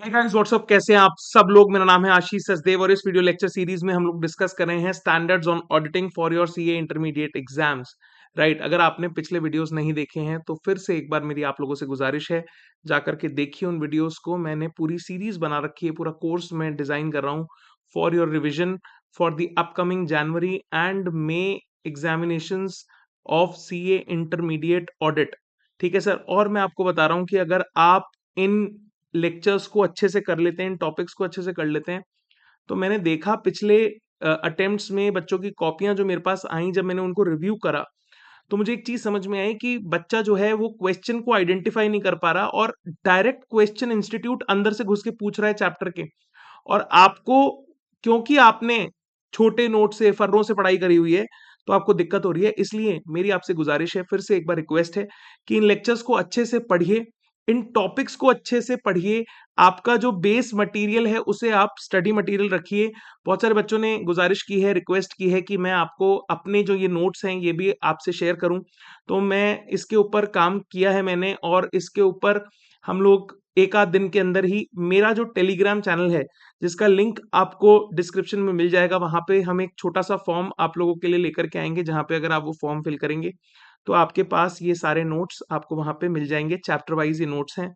Hey guys what's up, कैसे हैं आप सब लोग। मेरा नाम है आशीष सचदेव और इस वीडियो लेक्चर सीरीज में हम लोग डिस्कस कर रहे हैं standards on auditing for your CA intermediate exams. Right, अगर आपने पिछले वीडियोस नहीं देखे हैं तो फिर से एक बार मेरी आप लोगों से गुजारिश है, जाकर के देखिए उन वीडियोस को। मैंने पूरी सीरीज बना रखी है, पूरा कोर्स मैं डिजाइन कर रहा हूँ for your revision for the upcoming January and may examinations of CA intermediate audit. ठीक है सर, और मैं आपको बता रहा हूँ कि अगर आप इन लेक्चर्स को अच्छे से कर लेते हैं, इन टॉपिक्स को अच्छे से कर लेते हैं, तो मैंने देखा पिछले अटेम्प्ट्स में बच्चों की कॉपियां जो मेरे पास आई, जब मैंने उनको रिव्यू करा तो मुझे एक चीज समझ में आई कि बच्चा जो है वो क्वेश्चन को आइडेंटिफाई नहीं कर पा रहा और डायरेक्ट क्वेश्चन इंस्टीट्यूट अंदर से घुस के पूछ रहा है चैप्टर के। और आपको, क्योंकि आपने छोटे नोट से फर्रों से पढ़ाई करी हुई है, तो आपको दिक्कत हो रही है। इसलिए मेरी आपसे गुजारिश है, फिर से एक बार रिक्वेस्ट है कि इन लेक्चर्स को अच्छे से पढ़िए, इन टॉपिक्स को अच्छे से पढ़िए। आपका जो बेस मटेरियल है उसे आप स्टडी मटेरियल रखिए। बहुत सारे बच्चों ने गुजारिश की है, रिक्वेस्ट की है कि मैं आपको अपने जो ये नोट्स हैं ये भी आपसे शेयर करूं, तो मैं इसके ऊपर काम किया है मैंने, और इसके ऊपर हम लोग एक आध दिन के अंदर ही मेरा जो टेलीग्राम चैनल है, जिसका लिंक आपको डिस्क्रिप्शन में मिल जाएगा, वहां पे हम एक छोटा सा फॉर्म आप लोगों के लिए लेकर के आएंगे, जहां पे अगर आप वो फॉर्म फिल करेंगे तो आपके पास ये सारे नोट्स आपको वहां पे मिल जाएंगे। चैप्टर वाइज ये नोट्स हैं,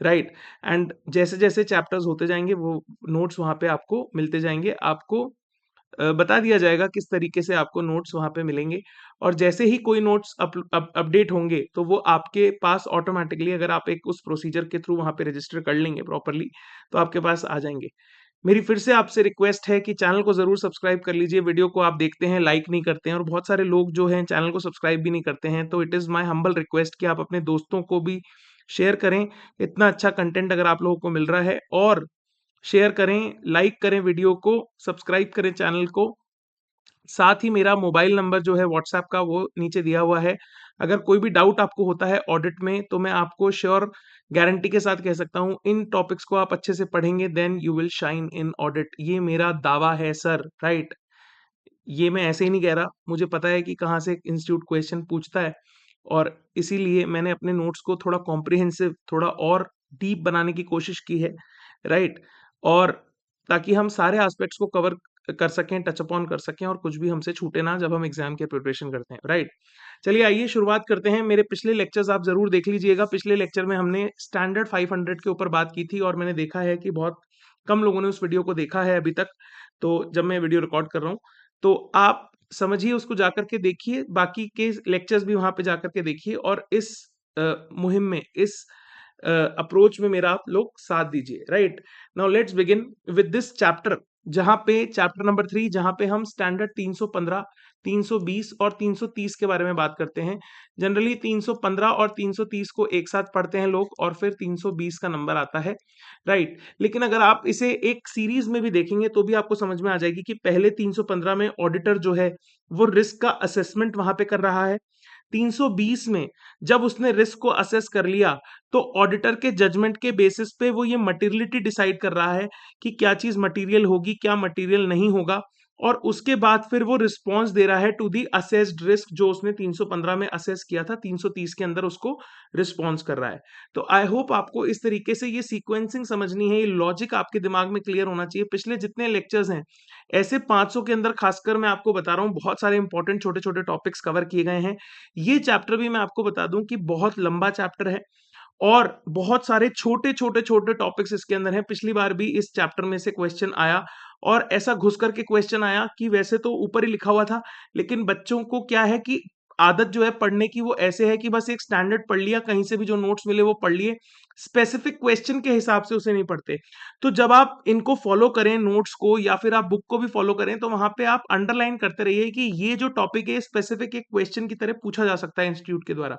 राइट। एंड जैसे जैसे चैप्टर्स होते जाएंगे वो नोट्स वहां पे आपको मिलते जाएंगे। आपको बता दिया जाएगा किस तरीके से आपको नोट्स वहां पे मिलेंगे, और जैसे ही कोई नोट्स अपडेट होंगे तो वो आपके पास ऑटोमेटिकली, अगर आप एक उस प्रोसीजर के थ्रू वहां पे रजिस्टर कर लेंगे प्रॉपरली, तो आपके पास आ जाएंगे। मेरी फिर से आपसे रिक्वेस्ट है कि चैनल को जरूर सब्सक्राइब कर लीजिए। वीडियो को आप देखते हैं, लाइक नहीं करते हैं, और बहुत सारे लोग जो हैं चैनल को सब्सक्राइब भी नहीं करते हैं, तो it is my humble request कि आप अपने दोस्तों को भी शेयर करें। इतना अच्छा कंटेंट अगर आप लोगों को मिल रहा है, और शेयर करें, लाइक करें वीडियो को, सब्सक्राइब करें चैनल को। साथ ही मेरा मोबाइल नंबर जो है व्हाट्सएप का, वो नीचे दिया हुआ है। अगर कोई भी डाउट आपको होता है ऑडिट में, तो मैं आपको श्योर गारंटी के साथ कह सकता हूँ, इन टॉपिक्स को आप अच्छे से पढ़ेंगे then you will shine in audit. ये मेरा दावा है सर, राइट। ये मैं ऐसे ही नहीं कह रहा, मुझे पता है कि कहाँ से इंस्टीट्यूट क्वेश्चन पूछता है, और इसीलिए मैंने अपने नोट्स को थोड़ा कॉम्प्रिहेंसिव, थोड़ा और डीप बनाने की कोशिश की है, राइट। और ताकि हम सारे एस्पेक्ट्स को कवर कर सकें, टच अपॉन कर सकें, और कुछ भी हमसे छूटे ना जब हम एग्जाम की प्रिपरेशन करते हैं, राइट। चलिए आइए शुरुआत करते हैं। मेरे पिछले लेक्चर्स आप जरूर देख लीजिएगा। पिछले लेक्चर में हमने स्टैंडर्ड 500 के ऊपर बात की थी, और मैंने देखा है कि बहुत कम लोगों ने उस वीडियो को देखा है अभी तक। तो जब मैं वीडियो रिकॉर्ड कर रहा हूँ, तो आप समझिए, उसको जाकर के देखिए, बाकी के लेक्चर्स भी वहां पे जाकर के देखिए, और इस मुहिम में, इस अप्रोच में मेरा आप लोग साथ दीजिए, right. Now let's begin with this chapter, जहां पे चैप्टर नंबर 3, जहां पे हम स्टैंडर्ड 315, 320 और 330 के बारे में बात करते हैं। जनरली 315 और 330 को एक साथ पढ़ते हैं लोग, और फिर 320 का नंबर आता है, राइट। लेकिन अगर आप इसे एक सीरीज में भी देखेंगे तो भी आपको समझ में आ जाएगी कि पहले 315 में ऑडिटर जो है वो रिस्क का असेसमेंट वहां पे कर रहा है। 320 में जब उसने रिस्क को असेस कर लिया, तो ऑडिटर के जजमेंट के बेसिस पे वो ये मटेरियलिटी डिसाइड कर रहा है कि क्या चीज मटेरियल होगी, क्या मटेरियल नहीं होगा, और उसके बाद फिर वो रिस्पॉन्स दे रहा है टू दी असेस्ड रिस्क, जो उसने 315 में असेस किया था, 330 के अंदर उसको रिस्पॉन्स कर रहा है। तो आई होप आपको इस तरीके से ये सीक्वेंसिंग समझनी है, ये लॉजिक आपके दिमाग में क्लियर होना चाहिए। पिछले जितने लेक्चर्स हैं, ऐसे 500 के अंदर खासकर मैं आपको बता रहा हूँ, बहुत सारे इंपॉर्टेंट छोटे छोटे टॉपिक्स कवर किए गए हैं। ये चैप्टर भी मैं आपको बता दूं कि बहुत लंबा चैप्टर है, और बहुत सारे छोटे छोटे छोटे टॉपिक्स इसके अंदर हैं। पिछली बार भी इस चैप्टर में से क्वेश्चन आया, और ऐसा घुस करके क्वेश्चन आया कि वैसे तो ऊपर ही लिखा हुआ था, लेकिन बच्चों को क्या है कि आदत जो है पढ़ने की, वो ऐसे है कि बस एक स्टैंडर्ड पढ़ लिया, कहीं से भी जो नोट्स मिले वो पढ़ लिए, स्पेसिफिक क्वेश्चन के हिसाब से उसे नहीं पढ़ते। तो जब आप इनको फॉलो करें, नोट्स को, या फिर आप बुक को भी फॉलो करें, तो वहां पे आप अंडरलाइन करते रहिए कि ये जो टॉपिक है स्पेसिफिक एक क्वेश्चन की तरह पूछा जा सकता है इंस्टीट्यूट के द्वारा,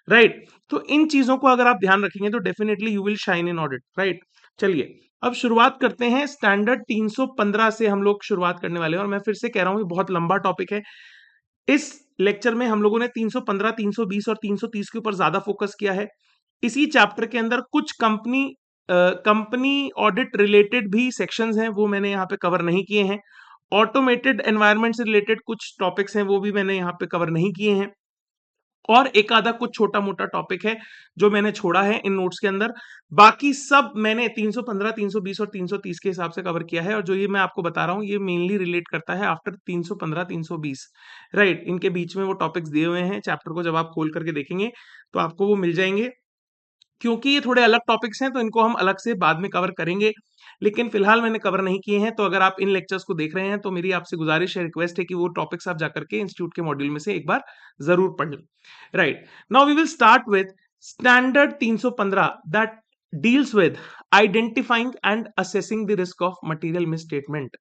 राइट। तो इन चीजों को अगर आप ध्यान रखेंगे तो definitely you will shine in audit, right. चलिए अब शुरुआत करते हैं। स्टैंडर्ड 315 से हम लोग शुरुआत करने वाले हैं, और मैं फिर से कह रहा हूं ये बहुत लंबा टॉपिक है। इस लेक्चर में हम लोगों ने 315, 320 और 330 के ऊपर ज्यादा फोकस किया है। इसी चैप्टर के अंदर कुछ कंपनी ऑडिट रिलेटेड भी सेक्शंस हैं, वो मैंने यहाँ पे कवर नहीं किए हैं। ऑटोमेटेड एनवायरनमेंट से रिलेटेड कुछ टॉपिक्स हैं, वो भी मैंने यहाँ पे कवर नहीं किए हैं। और एक आधा कुछ छोटा मोटा टॉपिक है जो मैंने छोड़ा है इन नोट्स के अंदर। बाकी सब मैंने 315, 320 और 330 के हिसाब से कवर किया है, और जो ये मैं आपको बता रहा हूँ ये मेनली रिलेट करता है आफ्टर 315, 320, राइट। इनके बीच में वो टॉपिक्स दिए हुए हैं चैप्टर को, जब आप खोल करके देखेंगे तो आपको वो मिल जाएंगे। क्योंकि ये थोड़े अलग टॉपिक्स हैं तो इनको हम अलग से बाद में कवर करेंगे, लेकिन फिलहाल मैंने कवर नहीं किए हैं। तो अगर आप इन लेक्चर्स को देख रहे हैं तो मेरी आपसे गुजारिश है, रिक्वेस्ट है कि वो टॉपिक्स आप जाकर के इंस्टीट्यूट के मॉड्यूल में से एक बार जरूर पढ़ लें, right. Now we will start with standard 315 that deals with identifying and assessing the risk of material misstatement.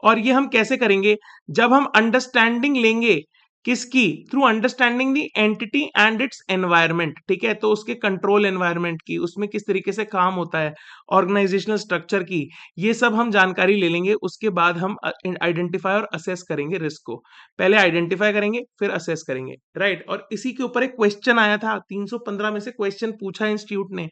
और ये हम कैसे करेंगे? जब हम अंडरस्टैंडिंग लेंगे किसकी? Through understanding the entity and it's environment, ठीक है। तो उसके कंट्रोल एनवायरनमेंट की, उसमें किस तरीके से काम होता है, ऑर्गेनाइजेशनल स्ट्रक्चर की, ये सब हम जानकारी ले लेंगे। उसके बाद हम आइडेंटिफाई और असेस करेंगे रिस्क को। पहले आइडेंटिफाई करेंगे फिर असेस करेंगे, राइट। और इसी के ऊपर एक क्वेश्चन आया था 315 में से, क्वेश्चन पूछा इंस्टीट्यूट ने,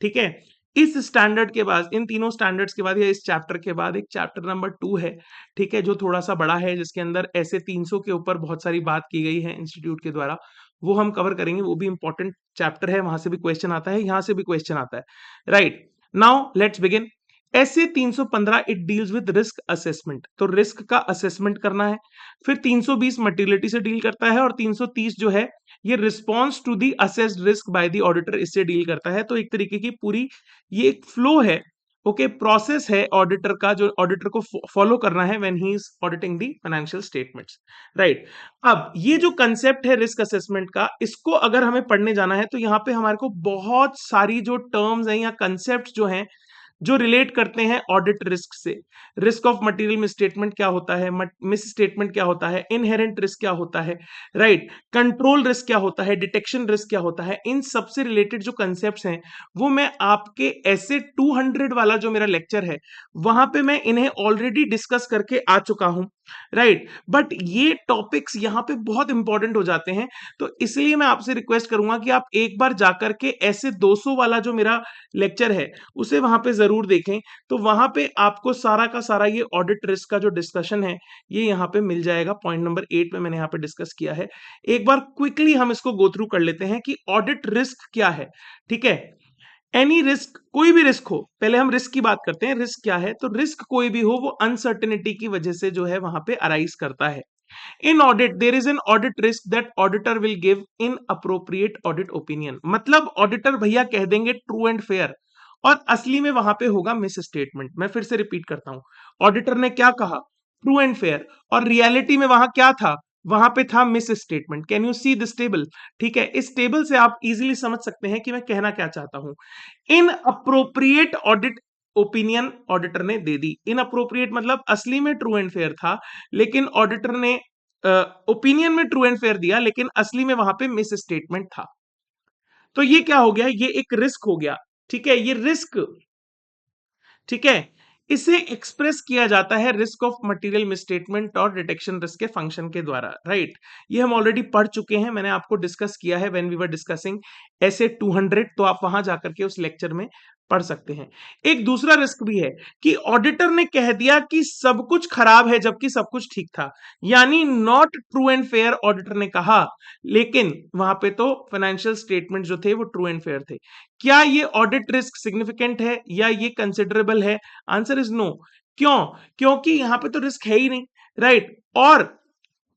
ठीक है। इस स्टैंडर्ड के बाद, इन तीनों स्टैंडर्ड्स के बाद या इस चैप्टर के बाद एक चैप्टर नंबर 2 है, ठीक है, जो थोड़ा सा बड़ा है, जिसके अंदर ऐसे 300 के ऊपर बहुत सारी बात की गई है इंस्टीट्यूट के द्वारा। वो हम कवर करेंगे, वो भी इंपॉर्टेंट चैप्टर है, वहां से भी क्वेश्चन आता है, यहां से भी क्वेश्चन आता है, राइट। Now let's begin. ऐसे 315 it deals with risk assessment, तो रिस्क का असेसमेंट करना है। फिर 320 मटीरियलिटी से डील करता है, और 330 जो है ये response to the assessed risk by the auditor, इससे डील करता है। तो एक तरीके की पूरी ये एक फ्लो है, ओके, प्रोसेस है ऑडिटर का, जो ऑडिटर को फॉलो करना है when he is auditing the financial statements, right. अब ये जो कंसेप्ट है रिस्क असेसमेंट का, इसको अगर हमें पढ़ने जाना है तो यहाँ पे हमारे को बहुत सारी जो टर्म्स हैं या कंसेप्ट जो हैं जो रिलेट करते हैं ऑडिट रिस्क से। रिस्क ऑफ मटेरियल मिसस्टेटमेंट क्या होता है, मिस स्टेटमेंट क्या होता है, इनहेरेंट रिस्क क्या होता है, राइट, कंट्रोल रिस्क क्या होता है, डिटेक्शन रिस्क क्या होता है, इन सबसे रिलेटेड जो कंसेप्ट्स हैं वो मैं आपके ऐसे 200 वाला जो मेरा लेक्चर है वहां पे मैं इन्हें ऑलरेडी डिस्कस करके आ चुका हूं, राइट। बट ये टॉपिक्स यहाँ पे बहुत इंपॉर्टेंट हो जाते हैं, तो इसलिए मैं आपसे रिक्वेस्ट करूंगा कि आप एक बार जाकर के ऐसे 200 वाला जो मेरा लेक्चर है उसे वहां पे जरूर देखें। तो वहां पे आपको सारा का सारा ये ऑडिट रिस्क का जो डिस्कशन है ये यहाँ पे मिल जाएगा। पॉइंट नंबर 8 में मैंने यहाँ पे डिस्कस किया है। एक बार क्विकली हम इसको गो थ्रू कर लेते हैं कि ऑडिट रिस्क क्या है, ठीक है। एनी रिस्क, कोई भी रिस्क हो, पहले हम रिस्क की बात करते हैं। रिस्क क्या है? तो रिस्क कोई भी हो वो अनसर्टेनिटी की वजह से जो है वहां पे अराइज करता है। In audit there is an audit risk that auditor will give inappropriate audit opinion. मतलब ऑडिटर भैया कह देंगे ट्रू एंड फेयर, और असली में वहां पे होगा मिस स्टेटमेंट। मैं फिर से रिपीट करता हूं, ऑडिटर ने क्या कहा? ट्रू एंड फेयर, और रियलिटी में वहां क्या था? वहां पे था miss statement. Can you see this table? ठीक है, इस टेबल से आप इजीली समझ सकते हैं कि मैं कहना क्या चाहता हूं। In appropriate audit opinion auditor ने दे दी। इन अप्रोप्रिएट मतलब असली में ट्रू एंड फेयर था, लेकिन ऑडिटर ने ओपिनियन में ट्रू एंड फेयर दिया, लेकिन असली में वहां पे मिस स्टेटमेंट था। तो ये क्या हो गया? ये एक रिस्क हो गया, ठीक है। ये रिस्क, ठीक है, इसे एक्सप्रेस किया जाता है रिस्क ऑफ मटेरियल मिसस्टेटमेंट और डिटेक्शन रिस्क के फंक्शन के द्वारा, राइट। ये हम ऑलरेडी पढ़ चुके हैं, मैंने आपको डिस्कस किया है व्हेन वी वर डिस्कसिंग ऐसे 200, तो आप वहां जाकर के उस लेक्चर में पढ़ सकते हैं। एक दूसरा रिस्क भी है कि ऑडिटर ने कह दिया कि सब कुछ खराब है जबकि सब कुछ ठीक था, यानी not true and fair auditor ने कहा, लेकिन वहां पे तो फाइनेंशियल स्टेटमेंट जो थे वो ट्रू एंड फेयर थे। क्या ये ऑडिट रिस्क सिग्निफिकेंट है या ये कंसिडरेबल है? Answer is no. क्यों? क्योंकि यहां पे तो रिस्क है ही नहीं, राइट। और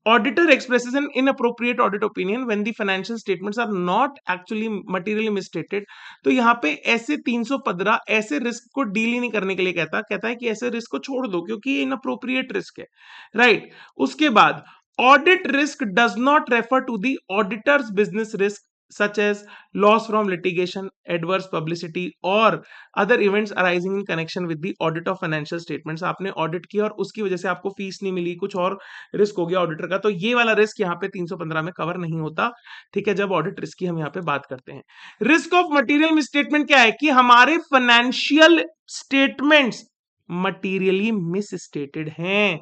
auditor expresses an inappropriate audit opinion when the financial statements are not actually materially misstated. तो यहाँ पे ऐसे 315 ऐसे रिस्क को डील ही नहीं करने के लिए कहता है कि ऐसे रिस्क को छोड़ दो क्योंकि ये इनअप्रोप्रिएट रिस्क है, राइट। उसके बाद audit risk does not refer to the auditor's business risk such as loss from litigation, adverse publicity or other events arising in connection with the audit of financial statements। आपने audit किया और उसकी वजह से आपको fees नहीं मिली, कुछ और रिस्क हो गया ऑडिटर का, तो ये वाला रिस्क यहाँ पे 315 में कवर नहीं होता, ठीक है, जब ऑडिट रिस्क की हम यहाँ पे बात करते हैं। रिस्क ऑफ मटेरियल मिसस्टेटमेंट क्या है? कि हमारे फाइनेंशियल स्टेटमेंट्स मटीरियली मिसस्टेटेड हैं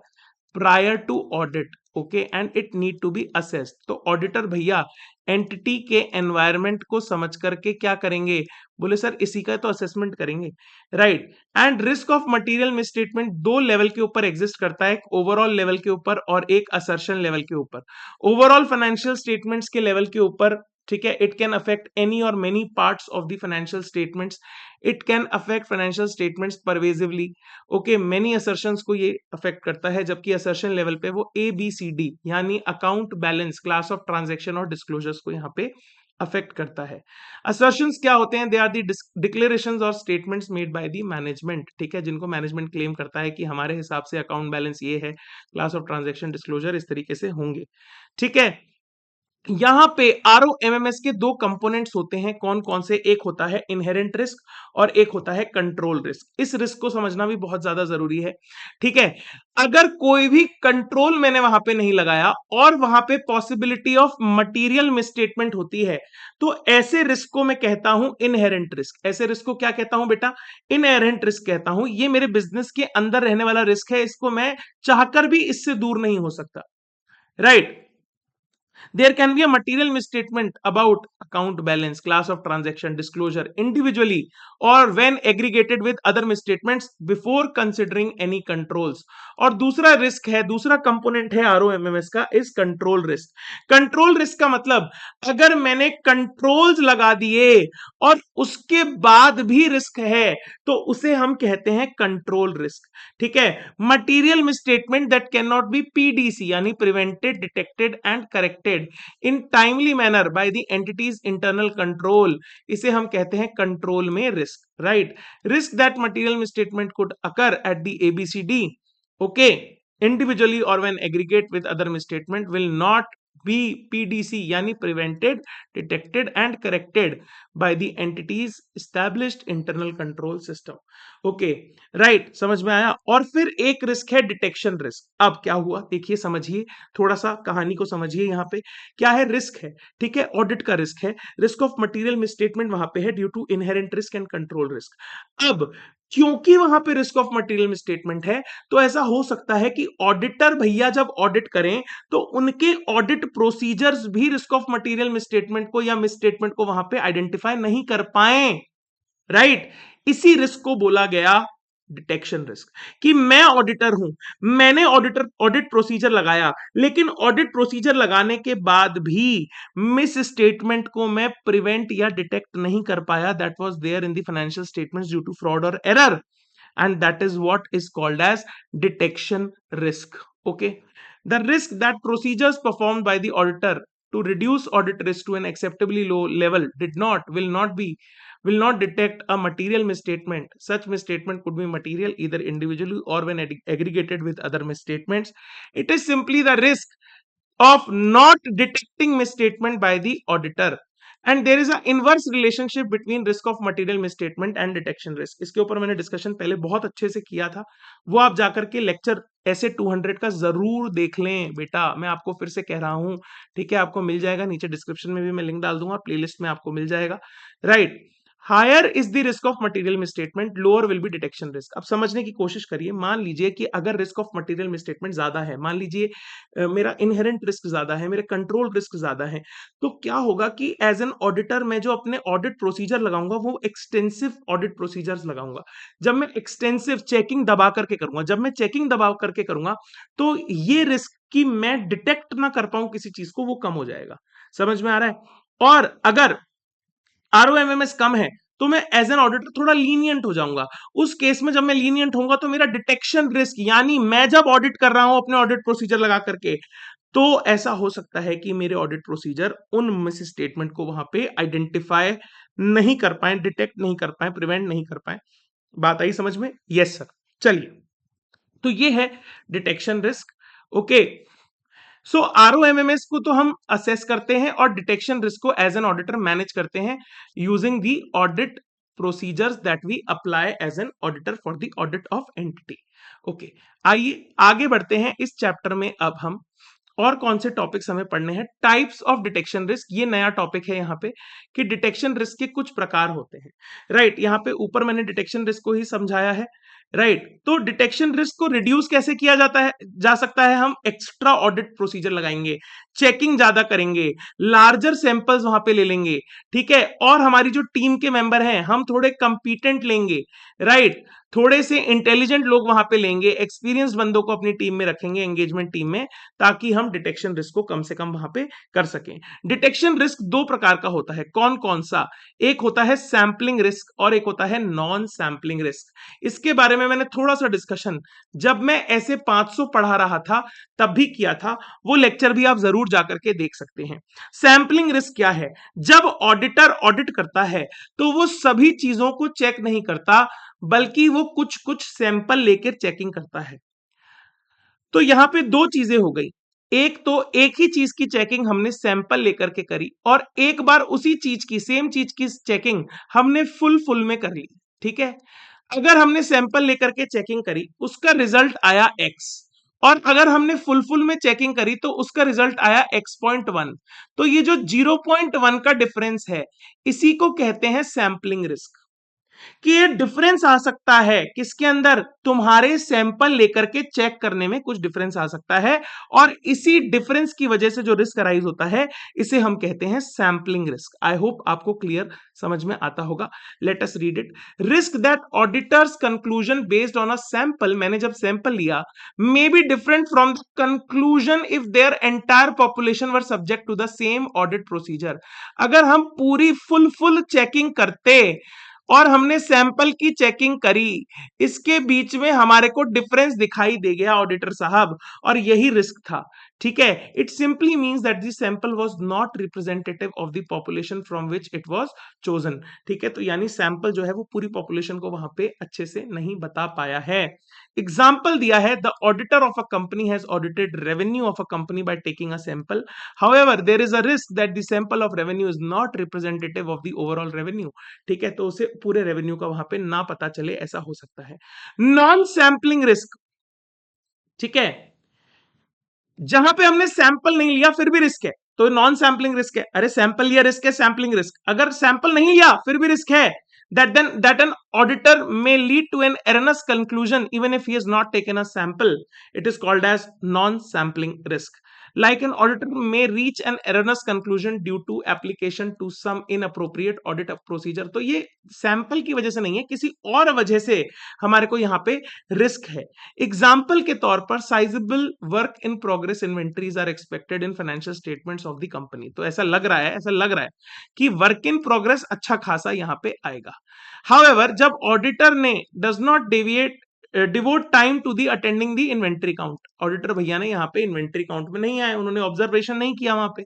prior to audit, okay, and it need to be assessed. तो ऑडिटर भैया एंटिटी के एनवायरनमेंट को समझ करके क्या करेंगे? बोले सर इसी का तो असेसमेंट करेंगे, right. And risk of material misstatement दो लेवल के ऊपर एग्जिस्ट करता है, एक ओवरऑल लेवल के ऊपर और एक असर्शन लेवल के ऊपर। ओवरऑल फाइनेंशियल स्टेटमेंट्स के लेवल के ऊपर, ठीक है, इट कैन अफेक्ट एनी और many parts of the financial statements, it can affect financial statements pervasively. Okay, many assertions को ये अफेक्ट करता है, जबकि असर्शन लेवल पे वो ABCD यानी account balance, class of transaction और डिस्क्लोजर्स को यहाँ पे अफेक्ट करता है। असर्शंस क्या होते हैं? दे आर दी डिक्लेरेशंस और statements made by the management, ठीक है, जिनको मैनेजमेंट क्लेम करता है कि हमारे हिसाब से अकाउंट बैलेंस ये है, क्लास ऑफ ट्रांजैक्शन, डिस्क्लोजर इस तरीके से होंगे, ठीक है। यहां पे ROMMS के दो कंपोनेंट्स होते हैं, कौन कौन से? एक होता है इनहेरेंट रिस्क और एक होता है कंट्रोल रिस्क। इस रिस्क को समझना भी बहुत ज्यादा जरूरी है, ठीक है। अगर कोई भी कंट्रोल मैंने वहां पे नहीं लगाया और वहां पे पॉसिबिलिटी ऑफ मटेरियल मिसस्टेटमेंट होती है, तो ऐसे रिस्क को मैं कहता हूं इनहेरेंट रिस्क। ऐसे रिस्क को क्या कहता हूं बेटा? इनहेरेंट रिस्क कहता हूं। ये मेरे बिजनेस के अंदर रहने वाला रिस्क है, इसको मैं चाहकर भी इससे दूर नहीं हो सकता, right. There can be a material misstatement about account balance, class of transaction, disclosure individually or when aggregated with other misstatements before considering any controls. और दूसरा रिस्क है, दूसरा कंपोनेंट है ROMMS का, इस कंट्रोल रिस्क। कंट्रोल रिस्क का मतलब अगर मैंने कंट्रोल्स लगा दिए और उसके बाद भी रिस्क है तो उसे हम कहते हैं कंट्रोल रिस्क, ठीक है। Material misstatement that can not B PDC यानी prevented, detected and corrected in timely manner by the entities internal control, इसे हम कहते हैं कंट्रोल में risk, right. Risk that material misstatement could occur at the ABCD, okay, individually or when aggregate with other misstatement will not be PDC यानी prevented, detected and corrected by the entities established internal control system, okay, right, समझ में आया। और फिर एक risk है detection risk. अब क्या हुआ देखिए, समझिए, थोड़ा सा कहानी को समझिए। यहाँ पे क्या है? रिस्क है, ठीक है, ऑडिट का रिस्क है, रिस्क ऑफ मटेरियल मिसस्टेटमेंट वहां पे है due to inherent risk and control risk. अब क्योंकि वहां पे रिस्क ऑफ मटेरियल मिसस्टेटमेंट है, तो ऐसा हो सकता है कि ऑडिटर भैया जब ऑडिट करें तो उनके ऑडिट प्रोसीजर्स भी रिस्क ऑफ मटेरियल मिसस्टेटमेंट को या मिसस्टेटमेंट को वहां पे आइडेंटिफाई नहीं कर पाए, राइट। इसी रिस्क को बोला गया डिटेक्शन रिस्क, कि मैं ऑडिटर हूं, मैंने ऑडिट प्रोसीजर लगाया, लेकिन ऑडिट प्रोसीजर लगाने के बाद भी मिस स्टेटमेंट को मैं प्रिवेंट या डिटेक्ट नहीं कर पाया, that was there in the financial statements due to fraud और error, and that is what is called as detection risk, okay. The risk that procedures performed by the auditor to reduce audit risk to an acceptably low level will not detect a material misstatement. Such misstatement could be material either individually or when aggregated with other misstatements. It is simply the risk of not detecting misstatement by the auditor, and there is a inverse relationship between risk of material misstatement and detection risk. इसके ऊपर मैंने discussion पहले बहुत अच्छे से किया था, वो आप जाकर के लेक्चर ऐसे 200 का जरूर देख लें बेटा, मैं आपको फिर से कह रहा हूं, ठीक है। आपको मिल जाएगा, नीचे डिस्क्रिप्शन में भी मैं लिंक डाल दूंगा, प्लेलिस्ट में आपको मिल जाएगा, right. Higher is the risk of material misstatement, lower will be detection risk. अब समझने की कोशिश करिए, मान लीजिए कि अगर रिस्क ऑफ मटेरियल मिसस्टेटमेंट ज्यादा है, मान लीजिए मेरा इनहेरेंट रिस्क ज्यादा है, मेरे कंट्रोल रिस्क ज्यादा है, तो क्या होगा कि एज एन ऑडिटर मैं जो अपने ऑडिट प्रोसीजर लगाऊंगा वो एक्सटेंसिव ऑडिट प्रोसीजर्स लगाऊंगा। जब मैं एक्सटेंसिव चेकिंग दबा करके करूंगा, जब मैं चेकिंग दबा करके करूंगा, तो ये रिस्क कि मैं डिटेक्ट ना कर पाऊं किसी चीज को, वो कम हो जाएगा। समझ में आ रहा है? और अगर ROMMS कम है तो मैं एज एन ऑडिटर थोड़ा लीनियंट हो जाऊंगा। उस केस में जब मैं लीनियंट होऊंगा तो मेरा डिटेक्शन रिस्क, यानी मैं जब ऑडिट कर रहा हूं अपने ऑडिट प्रोसीजर लगा करके, तो ऐसा हो सकता है कि मेरे ऑडिट प्रोसीजर उन मिस स्टेटमेंट को वहां पे आइडेंटिफाई नहीं कर पाए, डिटेक्ट नहीं कर पाए, प्रिवेंट नहीं कर पाए। बात आई समझ में? Yes sir. चलिए, तो ये है detection risk, okay. So ROMMS को तो हम असेस करते हैं और डिटेक्शन रिस्क को एज एन ऑडिटर मैनेज करते हैं using the audit procedures that we apply as an auditor for the audit of entity, okay. आइए आगे बढ़ते हैं इस चैप्टर में। अब हम और कौन से टॉपिक्स हमें पढ़ने हैं? टाइप्स ऑफ डिटेक्शन रिस्क, ये नया टॉपिक है यहाँ पे, कि डिटेक्शन रिस्क के कुछ प्रकार होते हैं, राइट। यहाँ पे ऊपर मैंने डिटेक्शन रिस्क को ही समझाया है, राइट तो डिटेक्शन रिस्क को रिड्यूस कैसे किया जाता है जा सकता है? हम एक्स्ट्रा ऑडिट प्रोसीजर लगाएंगे, चेकिंग ज्यादा करेंगे, लार्जर सैंपल्स वहां पे ले लेंगे, ठीक है, और हमारी जो टीम के मेंबर हैं हम थोड़े कंपिटेंट लेंगे, राइट, थोड़े से इंटेलिजेंट लोग वहां पे लेंगे, एक्सपीरियंस बंदों को अपनी टीम में रखेंगे, एंगेजमेंट टीम में, ताकि हम डिटेक्शन रिस्क को कम से कम वहां पे कर सकें। डिटेक्शन रिस्क दो प्रकार का होता है, कौन कौन सा? एक होता है सैंपलिंग रिस्क और एक होता है नॉन सैंपलिंग रिस्क। इसके बारे में मैंने थोड़ा सा डिस्कशन जब मैं ऐसे 500 पढ़ा रहा था तब भी किया था, वो लेक्चर भी आप जरूर जाकर के देख सकते हैं। सैंपलिंग रिस्क क्या है? जब ऑडिटर ऑडिट करता है तो वो सभी चीजों को चेक नहीं करता, बल्कि वो कुछ कुछ सैंपल लेकर चेकिंग करता है। तो यहां पे दो चीजें हो गई, एक तो एक ही चीज की चेकिंग हमने सैंपल लेकर के करी, और एक बार उसी चीज की सेम चीज की चेकिंग हमने फुल में कर ली, ठीक है। अगर हमने सैंपल लेकर के चेकिंग करी, उसका रिजल्ट आया एक्स, और अगर हमने फुल में चेकिंग करी तो उसका रिजल्ट आया x.1, तो ये जो 0.1 का डिफरेंस है, इसी को कहते हैं सैंपलिंग रिस्क। कि ये डिफरेंस आ सकता है किसके अंदर? तुम्हारे सैंपल लेकर के चेक करने में कुछ डिफरेंस आ सकता है, और इसी डिफरेंस की वजह से जो रिस्क अराइज होता है, इसे हम कहते हैं सैंपलिंग रिस्क। आई होप आपको क्लियर समझ में आता होगा। Let us read it. Risk that auditor's conclusion based on a sample, मैंने जब सैंपल लिया, may be different from the conclusion if their entire population were subject to the same audit procedure. अगर हम पूरी फुल चेकिंग करते और हमने sample की चेकिंग करी, इसके बीच में हमारे को डिफरेंस दिखाई दे गया ऑडिटर साहब, और यही रिस्क था, ठीक है। It simply means that the sample was not representative of the population from which it was chosen, ठीक है। तो यानी सैंपल जो है वो पूरी पॉपुलेशन को वहां पे अच्छे से नहीं बता पाया है। एग्जाम्पल दिया है, the auditor of a company has audited revenue of a company by taking a sample, however there is a risk that the sample of revenue is not representative of the overall revenue, ठीक है। तो उसे पूरे revenue का वहां पे ना पता चले, ऐसा हो सकता है। नॉन सैंपलिंग रिस्क, ठीक है, जहां पे हमने सैंपल नहीं लिया फिर भी रिस्क है, तो नॉन सैंपलिंग रिस्क है। अरे सैंपल लिया रिस्क है, सैंपलिंग रिस्क। अगर सैंपल नहीं लिया फिर भी रिस्क है, that an auditor may lead to an erroneous conclusion even if he has not taken a sample. It is called as non-sampling risk. Like an auditor may reach an erroneous conclusion due to application to some inappropriate audit procedure. तो ये sample की वजह से नहीं है, किसी और वजह से हमारे को यहाँ पे रिस्क है। एग्जाम्पल के तौर पर sizeable work in progress inventories are expected in financial statements of the company. तो ऐसा लग रहा है कि वर्क इन प्रोग्रेस अच्छा खासा यहाँ पे आएगा। हाउएवर जब ऑडिटर ने does not devote time to the attending the inventory count, auditor भैया ने यहाँ पे इन्वेंट्री काउंट में नहीं आए, उन्होंने ऑब्जर्वेशन नहीं किया वहां पे,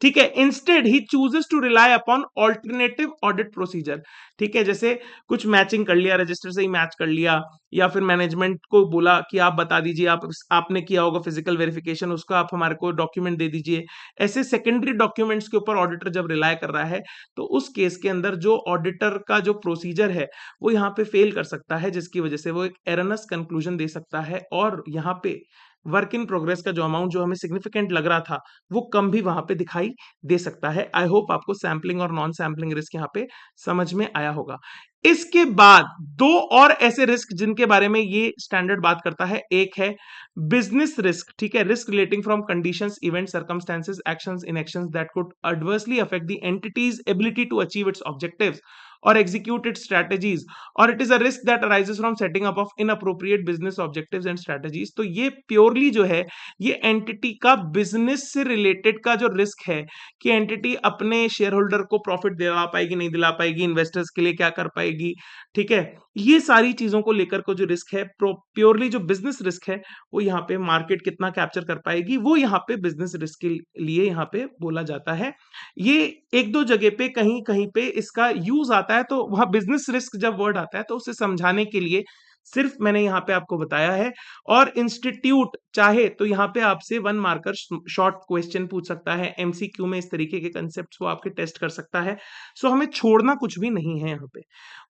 ठीक है। इंस्टेड ही chooses to rely upon alternative audit procedure, ठीक है, जैसे कुछ मैचिंग कर लिया, रजिस्टर से ही मैच कर लिया, या फिर मैनेजमेंट को बोला कि आप बता दीजिए, आपने किया होगा फिजिकल वेरिफिकेशन, उसका आप हमारे को डॉक्यूमेंट दे दीजिए। ऐसे सेकेंडरी डॉक्यूमेंट्स के ऊपर ऑडिटर जब रिलाय कर रहा है, तो उस केस के अंदर जो ऑडिटर का जो प्रोसीजर है वो यहाँ पे फेल कर सकता है, जिसकी वजह से वो एक एरनस कंक्लूजन दे सकता है, और यहाँ पे वर्क इन प्रोग्रेस का जो अमाउंट जो हमें सिग्निफिकेंट लग रहा था वो कम भी वहां पे दिखाई दे सकता है। आई होप आपको सैंपलिंग और नॉन सैंपलिंग रिस्क यहाँ पे समझ में आया होगा। इसके बाद दो और ऐसे रिस्क जिनके बारे में ये स्टैंडर्ड बात करता है, एक है बिजनेस रिस्क, ठीक है, risk relating from conditions, event, circumstances, actions, inactions that could adversely affect the entity's ability to achieve its objectives or execute its strategies, or it is a risk that arises from setting up of inappropriate business objectives and strategies। तो ये purely जो है ये entity का business से related का जो risk है कि एंटिटी अपने शेयर होल्डर को प्रॉफिट दिला पाएगी नहीं दिला पाएगी, इन्वेस्टर्स के लिए क्या कर पाएगी, ठीक है, ये सारी चीजों को लेकर को जो रिस्क है, प्योरली जो बिजनेस रिस्क है, वो यहाँ पे मार्केट कितना कैप्चर कर पाएगी, वो यहाँ पे बिजनेस रिस्क के लिए यहाँ पे बोला जाता है। ये एक दो जगह पे कहीं कहीं पे इसका यूज आता है, तो वहां बिजनेस रिस्क जब वर्ड आता है तो उसे समझाने के लिए सिर्फ मैंने यहाँ पे आपको बताया है। और इंस्टीट्यूट चाहे तो यहाँ पे आपसे 1 मार्कर शॉर्ट क्वेश्चन पूछ सकता है, एमसीक्यू में इस तरीके के कंसेप्ट को आपके टेस्ट कर सकता है। सो हमें छोड़ना कुछ भी नहीं है यहाँ पे।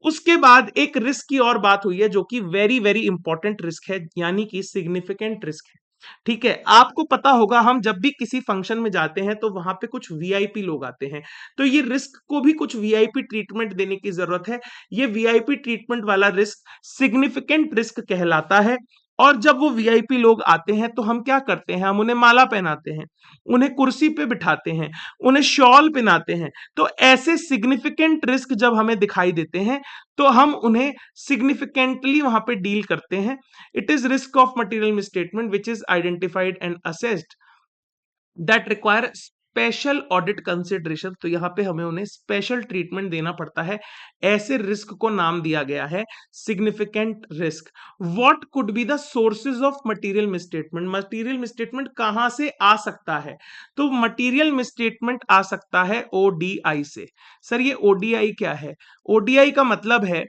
उसके बाद एक रिस्क की और बात हुई है जो कि वेरी वेरी इंपॉर्टेंट रिस्क है, यानी कि सिग्निफिकेंट रिस्क है। ठीक है, आपको पता होगा हम जब भी किसी फंक्शन में जाते हैं तो वहां पे कुछ वीआईपी लोग आते हैं, तो ये रिस्क को भी कुछ वीआईपी ट्रीटमेंट देने की जरूरत है। ये वीआईपी ट्रीटमेंट वाला रिस्क सिग्निफिकेंट रिस्क कहलाता है। और जब वो वीआईपी लोग आते हैं तो हम क्या करते हैं, हम उन्हें माला पहनाते हैं, उन्हें कुर्सी पे बिठाते हैं, उन्हें शॉल पहनाते हैं। तो ऐसे सिग्निफिकेंट रिस्क जब हमें दिखाई देते हैं तो हम उन्हें सिग्निफिकेंटली वहां पे डील करते हैं। It is risk of material misstatement which is identified and assessed that require special audit consideration. तो यहाँ पे हमें उन्हें स्पेशल ट्रीटमेंट देना पड़ता है। ऐसे रिस्क को नाम दिया गया है significant risk. What could be the sources of material misstatement? Material misstatement कहां से आ सकता है? तो मटेरियल मिसस्टेटमेंट आ सकता है ओडीआई से। सर ये ओडीआई क्या है? ओडीआई का मतलब है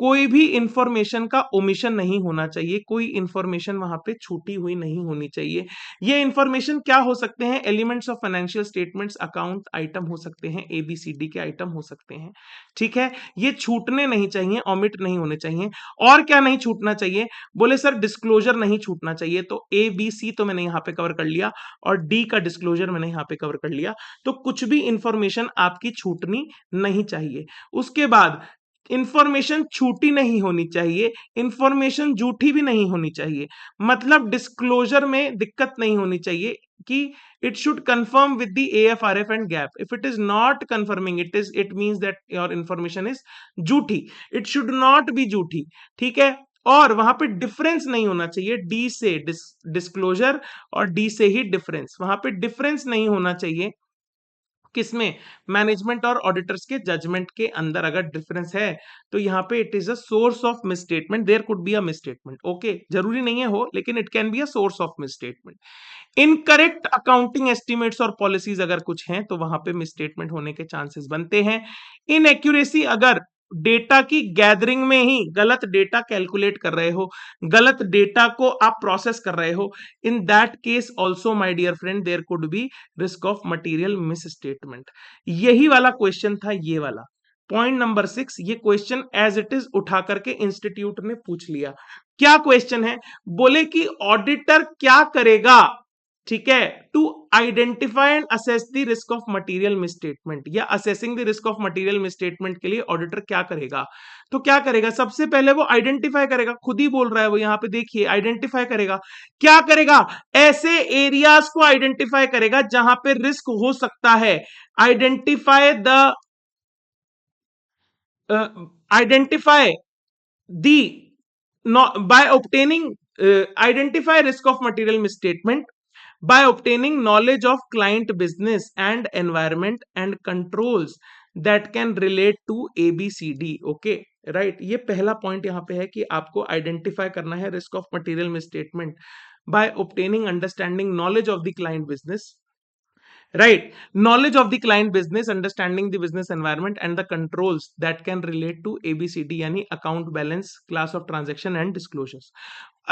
कोई भी इंफॉर्मेशन का ओमिशन नहीं होना चाहिए, कोई इंफॉर्मेशन वहां पे छूटी हुई नहीं होनी चाहिए। ये इंफॉर्मेशन क्या हो सकते हैं? Elements of financial statements, account item हो सकते हैं, एबीसीडी के आइटम हो सकते हैं। ठीक है, ये छूटने नहीं चाहिए, ऑमिट नहीं होने चाहिए। और क्या नहीं छूटना चाहिए? बोले सर डिस्क्लोजर नहीं छूटना चाहिए। तो ए बी सी तो मैंने यहाँ पे कवर कर लिया और डी का डिस्क्लोजर मैंने यहाँ पे कवर कर लिया। तो कुछ भी इंफॉर्मेशन आपकी छूटनी नहीं चाहिए। उसके बाद इंफॉर्मेशन छूटी नहीं होनी चाहिए, इंफॉर्मेशन झूठी भी नहीं होनी चाहिए। मतलब डिस्क्लोजर में दिक्कत नहीं होनी चाहिए कि it should conform with the AFRF and GAAP. If it is not conforming, it means that your information is झूठी। इट शुड नॉट बी झूठी। ठीक है, और वहां पे डिफरेंस नहीं होना चाहिए डी से डिस्क्लोजर और डी से ही डिफरेंस। वहां पे डिफरेंस नहीं होना चाहिए किसमें? मैनेजमेंट और ऑडिटर्स के जजमेंट के अंदर अगर डिफरेंस है तो यहाँ पे it is a source of misstatement. There could be a misstatement. Okay, जरूरी नहीं है हो, लेकिन it can be a source of misstatement. Incorrect accounting estimates और पॉलिसीज अगर कुछ हैं तो वहां पे मिसस्टेटमेंट होने के चांसेस बनते हैं। इनएक्यूरेसी, अगर डेटा की गैदरिंग में ही गलत डेटा कैलकुलेट कर रहे हो, गलत डेटा को आप प्रोसेस कर रहे हो, in that case also my dear friend there could be risk of material misstatement. यही वाला क्वेश्चन था, ये वाला पॉइंट नंबर 6। ये क्वेश्चन एज इट इज उठा करके इंस्टीट्यूट ने पूछ लिया। क्या क्वेश्चन है? बोले कि ऑडिटर क्या करेगा, ठीक है, to identify and assess the risk of material misstatement, या assessing the risk of material misstatement के लिए ऑडिटर क्या करेगा? तो क्या करेगा? सबसे पहले वो आइडेंटिफाई करेगा, खुद ही बोल रहा है वो, यहां पे देखिए आइडेंटिफाई करेगा। क्या करेगा? ऐसे एरियाज को आइडेंटिफाई करेगा जहां पे रिस्क हो सकता है। Identify the identify the by obtaining identify risk of material misstatement by obtaining knowledge of client business and environment and controls that can relate to ABCD। Okay right, ये पहला point यहाँ पे है कि आपको आइडेंटिफाई करना है risk of material misstatement by obtaining understanding knowledge of the client business, right? Knowledge of the client business, understanding the business environment and the controls that can relate to ABCD यानी account balance, class of transaction and disclosures।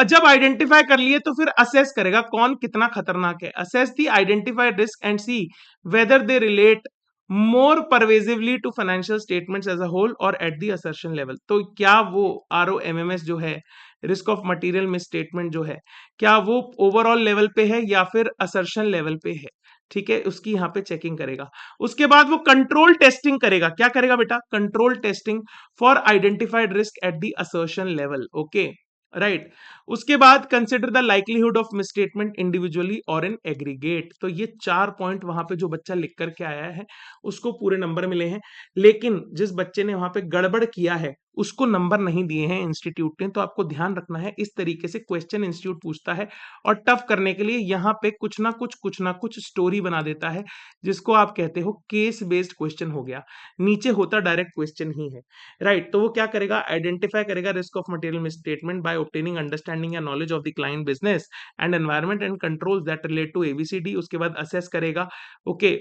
जब identify कर लिए तो फिर assess करेगा कौन कितना खतरनाक है। Assess the identified risk and see whether they relate more pervasively to financial statements as a whole और एट दी असर्शन लेवल। तो क्या वो ROMMS जो है, risk of material misstatement जो है, क्या वो ओवरऑल लेवल पे है या फिर असर्शन लेवल पे है? ठीक है, उसकी यहाँ पे चेकिंग करेगा। उसके बाद वो कंट्रोल टेस्टिंग करेगा। क्या करेगा बेटा? Control testing for identified risk at the assertion level. Okay right. उसके बाद consider the likelihood of misstatement individually और इन एग्रीगेट। तो ये 4 पॉइंट वहां पे जो बच्चा लिख करके आया है उसको पूरे नंबर मिले हैं, लेकिन जिस बच्चे ने वहां पे गड़बड़ किया है उसको नंबर नहीं दिए हैं इंस्टीट्यूट ने। तो आपको ध्यान रखना है, इस तरीके से क्वेश्चन इंस्टीट्यूट पूछता है और टफ करने के लिए यहाँ पे कुछ ना कुछ स्टोरी बना देता है, जिसको आप कहते हो केस बेस्ड क्वेश्चन हो गया। नीचे होता डायरेक्ट क्वेश्चन ही है, राइट। तो वो क्या करेगा? आइडेंटिफाई करेगा risk of material misstatement by obtaining understanding या knowledge of the client business and environment and controls that relate to ABCD। उसके बाद असेस करेगा ओके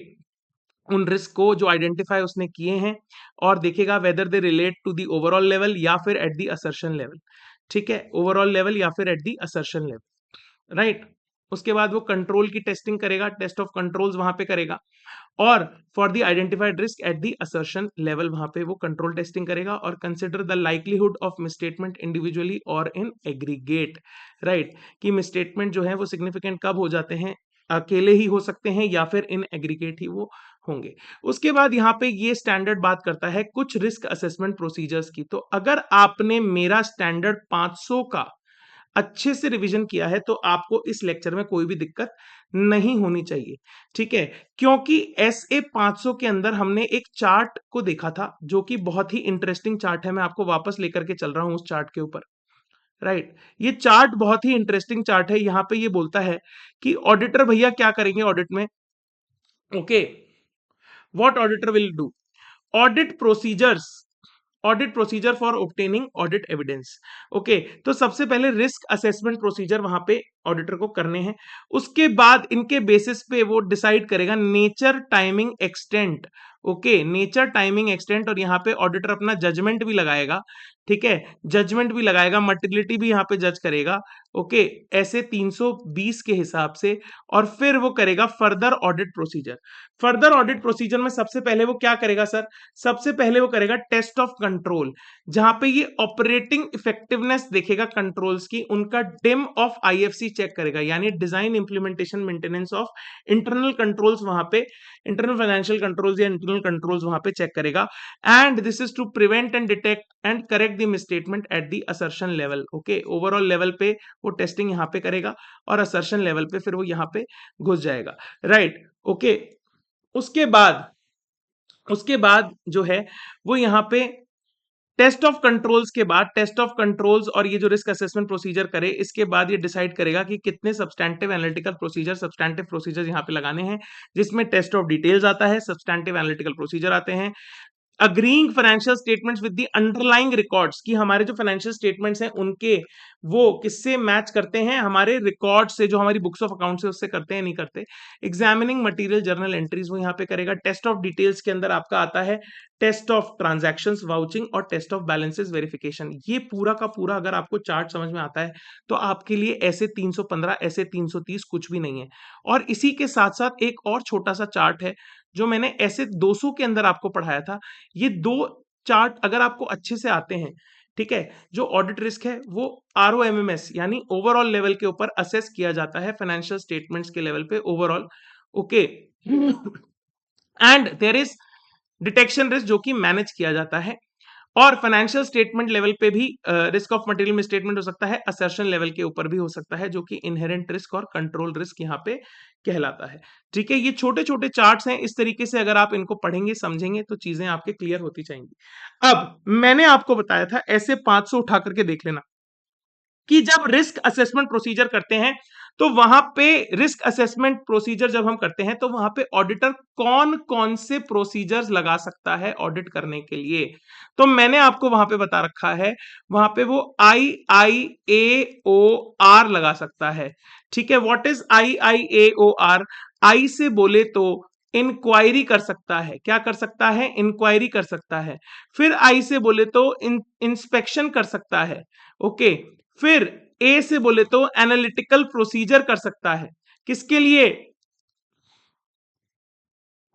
उन रिस्क को जो आइडेंटिफाई उसने किए हैं और देखेगा whether they relate to the overall level या फिर एट दी असर्शन लेवल। ठीक है, ओवरऑल लेवल या फिर eight the assertion level, right. उसके बाद वो कंट्रोल की टेस्टिंग करेगा, टेस्ट ऑफ कंट्रोल्स वहां पे करेगा, और for the identified risk at the assertion level वहां पे वो कंट्रोल टेस्टिंग करेगा, और consider the likelihood of misstatement individually और इन एग्रीगेट, राइट, कि मिसस्टेटमेंट जो है वो सिग्निफिकेंट कब हो जाते हैं, अकेले ही हो सकते हैं या फिर इन एग्रीगेट ही वो होंगे। उसके बाद यहाँ पे ये स्टैंडर्ड बात करता है कुछ रिस्क असेसमेंट प्रोसीजर्स की। तो अगर आपने मेरा स्टैंडर्ड 500 का अच्छे से रिवीजन किया है तो आपको इस लेक्चर में कोई भी दिक्कत नहीं होनी चाहिए, ठीक है, क्योंकि SA 500 के अंदर हमने एक चार्ट को देखा था जो कि बहुत ही इंटरेस्टिंग चार्ट है। मैं आपको वापस लेकर के चल रहा हूं उस चार्ट के ऊपर, राइट। ये चार्ट बहुत ही इंटरेस्टिंग चार्ट है। यहाँ पे ये बोलता है कि ऑडिटर भैया क्या करेंगे ऑडिट में, okay, what auditor will do, audit procedures, audit procedure for obtaining audit evidence, okay. तो सबसे पहले रिस्क असेसमेंट प्रोसीजर वहां पे ऑडिटर को करने हैं। उसके बाद इनके बेसिस पे वो डिसाइड करेगा nature, timing, extent, okay, nature, timing, extent, और यहाँ पे ऑडिटर अपना जजमेंट भी लगाएगा, ठीक है, जजमेंट भी लगाएगा, मटेरियलिटी भी यहाँ पे जज करेगा, ओके, ऐसे 320 के हिसाब से, और फिर वो करेगा further audit procedure. Further audit procedure में सबसे पहले वो क्या करेगा सर, सबसे पहले वो करेगा टेस्ट ऑफ कंट्रोल, जहां पे ये ऑपरेटिंग इफेक्टिवनेस देखेगा कंट्रोल्स की, उनका डिम ऑफ IFC चेक करेगा, यानी design, implementation, maintenance of internal controls, वहां पे इंटरनल फाइनेंशियल कंट्रोल्स या इंटरनल कंट्रोल्स वहां पे चेक करेगा। And this is to prevent and detect and correct the misstatement at the assertion level, okay. Overall level पे वो टेस्टिंग यहाँ पे करेगा, और असर्शन लेवल पे फिर वो यहाँ पे घुस जाएगा, राइट, ओके। उसके बाद, उसके बाद जो है वो यहाँ पे टेस्ट ऑफ कंट्रोल्स के बाद, टेस्ट ऑफ कंट्रोल्स और ये जो रिस्क असेसमेंट प्रोसीजर करे, इसके बाद ये डिसाइड करेगा कि कितने substantive analytical procedure, substantive procedure यहाँ पे लगाने हैं, जिसमें टेस्ट ऑफ डिटेल्स आता है, सब्सटैंटिव एनालिटिकल प्रोसीजर आते हैं, agreeing financial statements with the underlying records, कि हमारे जो फाइनेंशियल स्टेटमेंट्स हैं उनके वो किससे मैच करते हैं, हमारे रिकॉर्ड से, जो हमारी बुक्स ऑफ अकाउंट से उससे करते हैं नहीं करते। एग्जामिनिंग मटेरियल जर्नल एंट्रीज वो यहाँ पे करेगा। टेस्ट ऑफ डिटेल्स के अंदर आपका आता है टेस्ट ऑफ ट्रांजैक्शंस, वाउचिंग, और टेस्ट ऑफ बैलेंसेस वेरिफिकेशन। ये पूरा का पूरा अगर आपको चार्ट समझ में आता है तो आपके लिए ऐसे 315, ऐसे 330 कुछ भी नहीं है। और इसी के साथ साथ एक और छोटा सा चार्ट है जो मैंने ऐसे 200 के अंदर आपको पढ़ाया था। ये दो चार्ट अगर आपको अच्छे से आते हैं, ठीक है, जो ऑडिट रिस्क है वो ROMMS यानी ओवरऑल लेवल के ऊपर असेस किया जाता है, फाइनेंशियल स्टेटमेंट्स के लेवल पे overall, okay. And there is detection risk जो कि मैनेज किया जाता है, और फाइनेंशियल स्टेटमेंट लेवल पे भी रिस्क ऑफ मटेरियल मिसस्टेटमेंट हो सकता है, असर्शन लेवल के ऊपर भी हो सकता है, जो कि इनहेरेंट रिस्क और कंट्रोल रिस्क यहाँ पे कहलाता है, ठीक है। ये छोटे छोटे चार्ट्स हैं, इस तरीके से अगर आप इनको पढ़ेंगे समझेंगे तो चीजें आपके क्लियर होती जाएंगी। अब मैंने आपको बताया था ऐसे 500 उठा करके देख लेना कि जब रिस्क असेसमेंट प्रोसीजर करते हैं तो वहां पे रिस्क असेसमेंट प्रोसीजर जब हम करते हैं तो वहां पे ऑडिटर कौन कौन से प्रोसीजर्स लगा सकता है ऑडिट करने के लिए। तो मैंने आपको वहां पे बता रखा है, वहां पे वो IIAOR लगा सकता है, ठीक है। What is IIAOR? आई से बोले तो इंक्वायरी कर सकता है, क्या कर सकता है, इंक्वायरी कर सकता है। फिर आई से बोले तो इंस्पेक्शन कर सकता है, ओके। फिर ए से बोले तो एनालिटिकल प्रोसीजर कर सकता है, किसके लिए,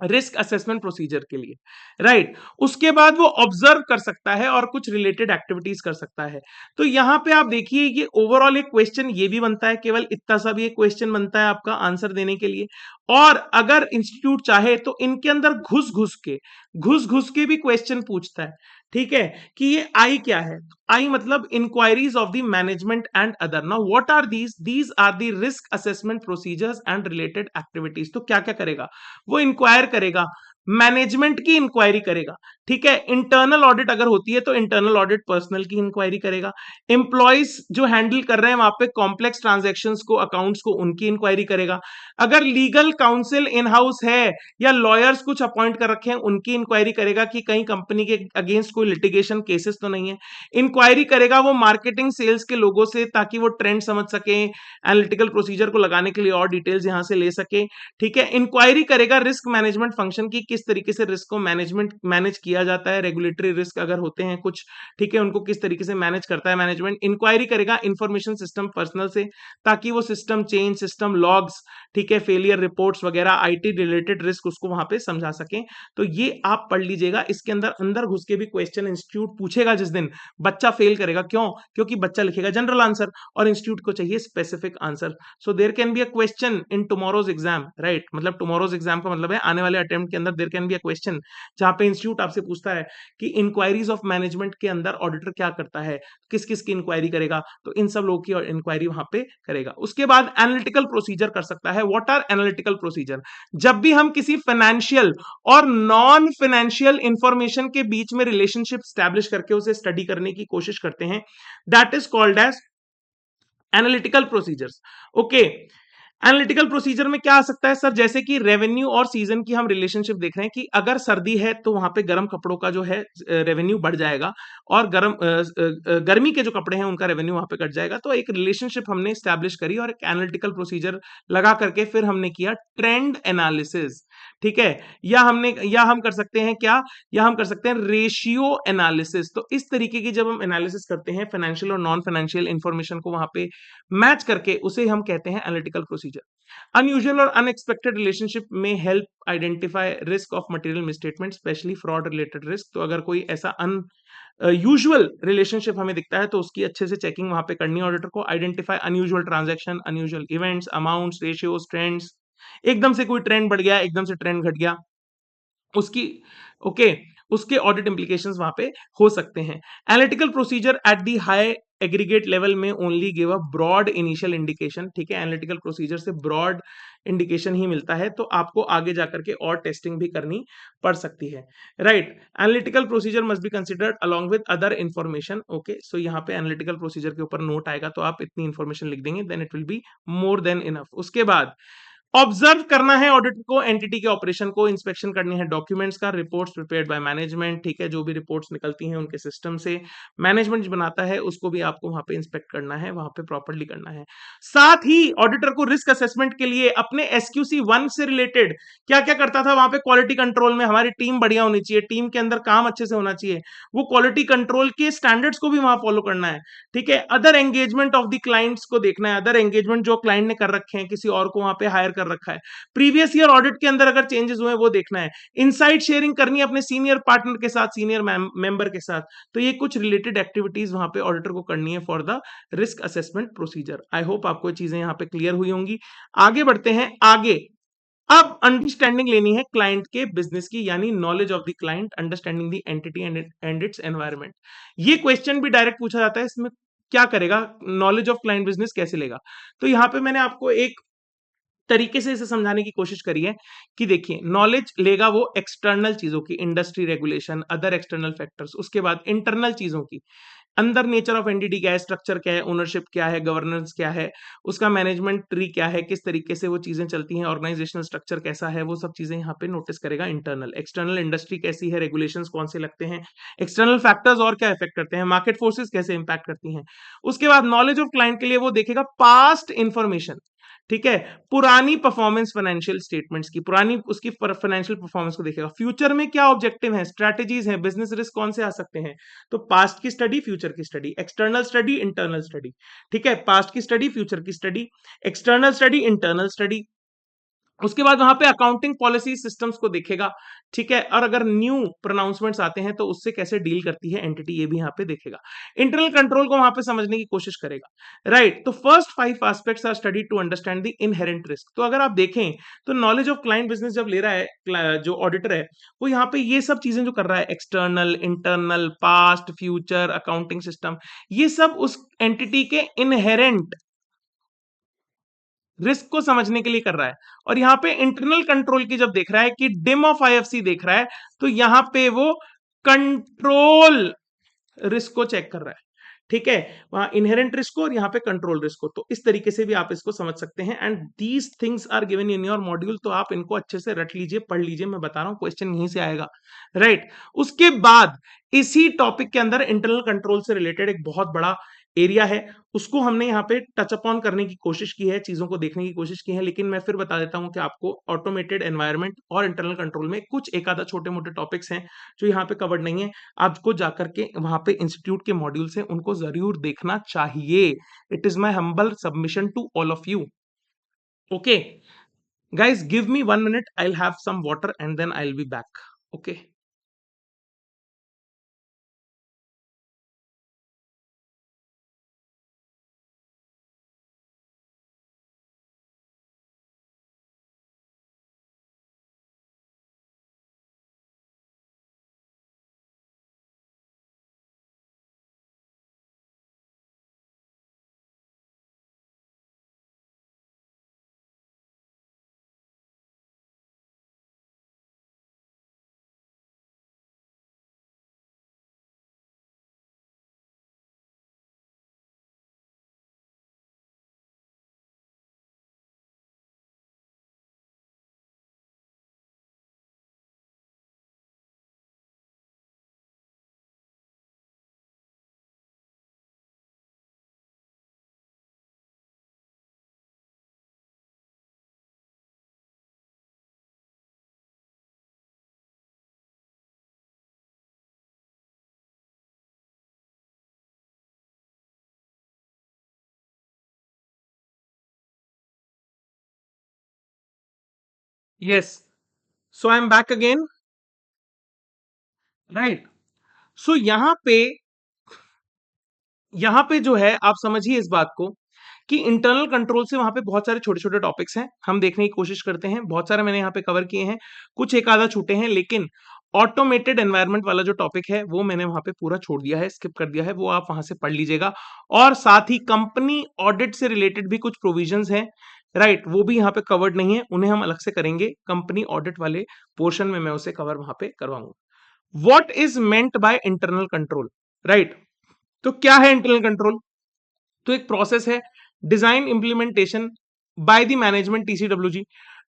रिस्क असेसमेंट प्रोसीजर के लिए, राइट। उसके बाद वो ऑब्जर्व कर सकता है और कुछ रिलेटेड एक्टिविटीज कर सकता है। तो यहां पे आप देखिए ये ओवरऑल एक क्वेश्चन ये भी बनता है, केवल इतना सा भी एक क्वेश्चन बनता है आपका आंसर देने के लिए। और अगर इंस्टीट्यूट चाहे तो इनके अंदर घुस घुस के भी क्वेश्चन पूछता है, ठीक है, कि ये आई क्या है। आई मतलब inquiries of the management and other. Now what are these are the risk assessment procedures and related activities. तो क्या क्या करेगा, वो इंक्वायर करेगा, मैनेजमेंट की इंक्वायरी करेगा, ठीक है। इंटरनल ऑडिट अगर होती है तो इंटरनल ऑडिट पर्सनल की इंक्वायरी करेगा। एम्प्लॉइज जो हैंडल कर रहे हैं वहां पे कॉम्प्लेक्स ट्रांजैक्शंस को, अकाउंट्स को, उनकी इंक्वायरी करेगा। अगर लीगल काउंसिल इन हाउस है या लॉयर्स कुछ अपॉइंट कर रखे हैं उनकी इंक्वायरी करेगा कि कहीं कंपनी के अगेंस्ट कोई लिटिगेशन केसेस तो नहीं है। इंक्वायरी करेगा वो मार्केटिंग सेल्स के लोगों से ताकि वो ट्रेंड समझ सके, एनालिटिकल प्रोसीजर को लगाने के लिए और डिटेल्स यहां से ले सके, ठीक है। इंक्वायरी करेगा रिस्क मैनेजमेंट फंक्शन की किस तरीके से रिस्क को मैनेज किया जाता है, रेगुलेटरी रिस्क अगर होते हैं कुछ, ठीक है, उनको किस तरीके से मैनेज करता है मैनेजमेंट। इंक्वायरी करेगा इंफॉर्मेशन सिस्टम पर्सनल से, ताकि वो सिस्टम चेंज, सिस्टम लॉग्स, ठीक है, फेलियर रिपोर्ट्स वगैरह, आईटी रिलेटेड रिस्क उसको वहां पे समझा सकें। तो ये आप पढ़ लीजिएगा। इसके अंदर अंदर घुस के भी क्वेश्चन इंस्टीट्यूट पूछेगा जिस दिन, बच्चा फेल करेगा। क्यों? क्योंकि बच्चा लिखेगा जनरल आंसर और इंस्टीट्यूट को चाहिए specific answer. So there can be a question in tomorrow's exam, right? मतलब टुमारोज एग्जाम का मतलब है आने वाले अटेम्प्ट के अंदर there can be a question जहां पे इंस्टीट्यूट आपसे पूछता है कि इंक्वायरीज ऑफ मैनेजमेंट के अंदर ऑडिटर क्या करता है, किस किस की इंक्वायरी करेगा, तो इन सब लोगों की इंक्वायरी वहां पे करेगा। उसके बाद एनालिटिकल प्रोसीजर कर सकता है। What are analytical procedure? जब भी हम किसी फाइनेंशियल और नॉन फाइनेंशियल इंफॉर्मेशन के बीच में रिलेशनशिप स्टैब्लिश करके उसे स्टडी करने की कोशिश करते हैं, that is called as analytical procedures. Okay, analytical procedure में क्या आ सकता है सर? जैसे कि रेवेन्यू और सीजन की हम रिलेशनशिप देख रहे हैं कि अगर सर्दी है तो वहां पे गर्म कपड़ों का जो है रेवेन्यू बढ़ जाएगा, और गर्मी के जो कपड़े हैं उनका रेवेन्यू वहां पे घट जाएगा। तो एक रिलेशनशिप हमने स्टैब्लिश करी और एक एनालिटिकल प्रोसीजर लगा करके फिर हमने किया ट्रेंड एनालिसिस, ठीक है। या हम कर सकते हैं क्या? या हम कर सकते हैं रेशियो एनालिसिस। तो इस तरीके की जब हम एनालिसिस करते हैं फाइनेंशियल और नॉन फाइनेंशियल इंफॉर्मेशन को वहां पे मैच करके, उसे हम कहते हैं एनालिटिकल प्रोसीजर। अनयूजुअल और अनएक्सपेक्टेड रिलेशनशिप में help identify risk of material misstatement, specially fraud related risk. तो अगर कोई ऐसा यूजुअल रिलेशनशिप हमें दिखता है तो उसकी अच्छे से चेकिंग वहां पे करनी है ऑडिटर को। Identify unusual transaction, unusual events, amounts, ratios, trends. एकदम से कोई ट्रेंड बढ़ गया, एकदम से ट्रेंड घट गया, उसकी ओके उसके ऑडिट इंप्लीकेशंस वहां पे हो सकते हैं। Analytical procedure at the high aggregate level may only give a broad initial indication, ठीक है। एनालिटिकल प्रोसीजर से ब्रॉड इंडिकेशन ही मिलता है, तो आपको आगे जाकर के और टेस्टिंग भी करनी पड़ सकती है, right. Analytical procedure must be considered along with other information. Okay, so यहाँ पे एनालिटिकल प्रोसीजर के ऊपर नोट आएगा तो आप इतनी इंफॉर्मेशन लिख देंगे, then it will be more than enough. उसके बाद ऑब्जर्व करना है ऑडिटर को, एंटिटी के ऑपरेशन को, इंस्पेक्शन करनी है डॉक्यूमेंट्स का, रिपोर्ट्स प्रिपेयर्ड बाय मैनेजमेंट, ठीक है, जो भी रिपोर्ट्स निकलती हैं उनके सिस्टम से मैनेजमेंट बनाता है, उसको भी आपको वहां पे इंस्पेक्ट करना है, वहां पे प्रॉपर्ली करना है। साथ ही ऑडिटर को रिस्क असेसमेंट के लिए अपने एसक्यूसी 1 से रिलेटेड क्या क्या करता था वहां पे, क्वालिटी कंट्रोल में हमारी टीम बढ़िया होनी चाहिए, टीम के अंदर काम अच्छे से होना चाहिए, वो क्वालिटी कंट्रोल के स्टैंडर्ड्स को भी वहां फॉलो करना है, ठीक है। Other engagement of the clients को देखना है, अदर एंगेजमेंट जो क्लाइंट ने कर रखे हैं, किसी और को वहां पे हायर कर रखा है, प्रीवियस ईयर ऑडिट के अंदर अगर चेंजेस हुए वो देखना है, इनसाइड शेयरिंग करनी है अपने सीनियर पार्टनर के साथ, सीनियर मेंबर के साथ। तो ये कुछ रिलेटेड एक्टिविटीज वहां पे ऑडिटर को करनी है for the risk assessment procedure. I hope आपको चीजें यहाँ पे क्लियर हुई होंगी। आगे बढ़ते हैं आगे। अब अंडरस्टैंडिंग लेनी है क्लाइंट के बिजनेस की, यानी knowledge of the client, understanding the entity and it's environment. ये क्वेश्चन भी डायरेक्ट पूछा जाता है, इसमें क्या करेगा, नॉलेज ऑफ क्लाइंट बिजनेस कैसे लेगा। तो यहाँ पे मैंने आपको एक तरीके से इसे समझाने की कोशिश करी है कि देखिए, नॉलेज लेगा वो एक्सटर्नल चीजों की, industry regulation, other external factors. उसके बाद इंटरनल चीजों की, अंदर नेचर ऑफ एंटिटी क्या है, स्ट्रक्चर क्या है, ओनरशिप क्या है, गवर्नेंस क्या है, उसका मैनेजमेंट ट्री क्या है, किस तरीके से वो चीजें चलती हैं, ऑर्गेनाइजेशनल स्ट्रक्चर कैसा है, वो सब चीजें यहाँ पे नोटिस करेगा। इंटरनल, एक्सटर्नल इंडस्ट्री कैसी है, रेगुलेशंस कौन से लगते हैं, एक्सटर्नल फैक्टर्स और क्या इफेक्ट करते हैं, मार्केट फोर्सेस कैसे इंपैक्ट करती हैं। उसके बाद नॉलेज ऑफ क्लाइंट के लिए वो देखेगा पास्ट इंफॉर्मेशन, ठीक है, पुरानी परफॉर्मेंस फाइनेंशियल स्टेटमेंट्स की, पुरानी उसकी फाइनेंशियल परफॉर्मेंस को देखेगा। फ्यूचर में क्या ऑब्जेक्टिव है, स्ट्रैटेजीज है, बिजनेस रिस्क कौन से आ सकते हैं, तो पास्ट की स्टडी, फ्यूचर की study, external study, internal study, ठीक है, पास्ट की स्टडी, फ्यूचर की study, external study, internal study. उसके बाद वहां पे अकाउंटिंग पॉलिसी सिस्टम्स को देखेगा, ठीक है, और अगर न्यू प्रोनाउंसमेंट्स आते हैं तो उससे कैसे डील करती है एंटिटी, ये भी यहाँ पे देखेगा। इंटरनल कंट्रोल को वहां पे समझने की कोशिश करेगा, राइट। तो first 5 aspects are study to understand the inherent risk. तो अगर आप देखें तो नॉलेज ऑफ क्लाइंट बिजनेस जब ले रहा है जो ऑडिटर है, वो यहाँ पे ये सब चीजें जो कर रहा है, external, internal, past, future, accounting system, ये सब उस एंटिटी के इनहेरेंट रिस्क को समझने के लिए कर रहा है। और यहां पे इंटरनल कंट्रोल की जब देख रहा है कि डिम ऑफ आईएफसी देख रहा है, तो यहां पे वो कंट्रोल रिस्क को चेक कर रहा है, ठीक है, वहां इनहेरेंट रिस्क को और यहां पे कंट्रोल रिस्क को। तो इस तरीके से भी आप इसको समझ सकते हैं, and these things are given in your module. तो आप इनको अच्छे से रट लीजिए, पढ़ लीजिए, मैं बता रहा हूं क्वेश्चन यहीं से आएगा, राइट। उसके बाद इसी टॉपिक के अंदर इंटरनल कंट्रोल से रिलेटेड एक बहुत बड़ा एरिया है उसको हमने यहाँ पे टच अपॉन करने की कोशिश की है, चीजों को देखने की कोशिश की है, लेकिन मैं फिर बता देता हूँ कि आपको ऑटोमेटेड एनवायरनमेंट और इंटरनल कंट्रोल में कुछ एक आधा छोटे मोटे टॉपिक्स हैं जो यहाँ पे कवर्ड नहीं है। आपको जाकर के वहां पे इंस्टीट्यूट के मॉड्यूल्स हैं उनको जरूर देखना चाहिए। It is my humble submission to all of you. Okay guys, give me 1 minute, I'll have some water and then I'll be back. Okay. Yes. So I'm back again. Right. So यहाँ पे जो है आप समझिए इस बात को कि इंटरनल कंट्रोल से वहां पे बहुत सारे छोटे छोटे टॉपिक्स हैं, हम देखने की कोशिश करते हैं, बहुत सारे मैंने यहाँ पे कवर किए हैं, कुछ एक आधा छूटे हैं, लेकिन ऑटोमेटेड एनवायरनमेंट वाला जो टॉपिक है वो मैंने वहां पे पूरा छोड़ दिया है, स्किप कर दिया है, वो आप वहां से पढ़ लीजिएगा। और साथ ही कंपनी ऑडिट से रिलेटेड भी कुछ प्रोविजंस हैं, राइट, वो भी यहाँ पे कवर्ड नहीं है, उन्हें हम अलग से करेंगे, कंपनी ऑडिट वाले पोर्शन में मैं उसे कवर वहां पे करवाऊंगा। What is meant by internal control, right. तो क्या है इंटरनल कंट्रोल? तो एक प्रोसेस है, design implementation by the management TCWG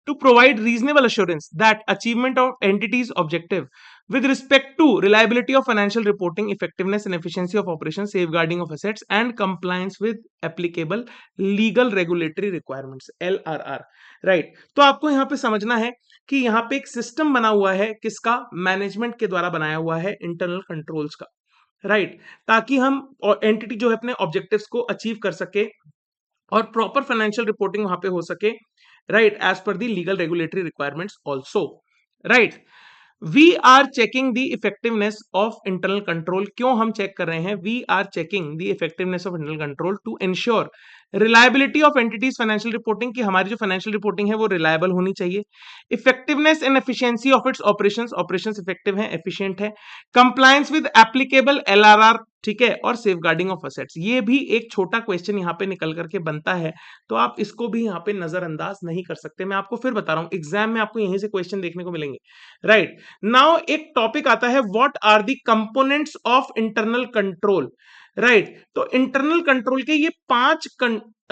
to provide reasonable assurance that achievement of entities objective with respect to reliability of financial reporting, effectiveness and efficiency of operations, safeguarding of assets and compliance with applicable legal regulatory requirements, LRR, right. तो आपको यहाँ पे समझना है कि यहाँ पे एक सिस्टम बना हुआ है, किसका? मैनेजमेंट के द्वारा बनाया हुआ है, इंटरनल कंट्रोल्स का, राइट, ताकि हम एंटिटी जो है अपने ऑब्जेक्टिव्स को अचीव कर सके और प्रॉपर फाइनेंशियल रिपोर्टिंग वहां पे हो सके, right, as per the legal regulatory requirements also, right. We are checking the effectiveness of internal control. क्यों हम चेक कर रहे हैं? We are checking the effectiveness of internal control to ensure reliability of entity's financial reporting, की हमारी जो financial reporting है वो रिलायबल होनी चाहिए, effectiveness and efficiency of its operations, operations effective है, एफिशिएंट है, कंप्लायंस विद एप्लीकेबल एलआरआर, ठीक है, और सेफगार्डिंग ऑफ असेट्स। ये भी एक छोटा क्वेश्चन यहाँ पे निकल करके बनता है, तो आप इसको भी यहाँ पे नजरअंदाज नहीं कर सकते। मैं आपको फिर बता रहा हूँ, एग्जाम में आपको यहीं से क्वेश्चन देखने को मिलेंगे, राइट। नाउ एक टॉपिक आता है, what are the components of internal control, right. तो इंटरनल कंट्रोल के ये 5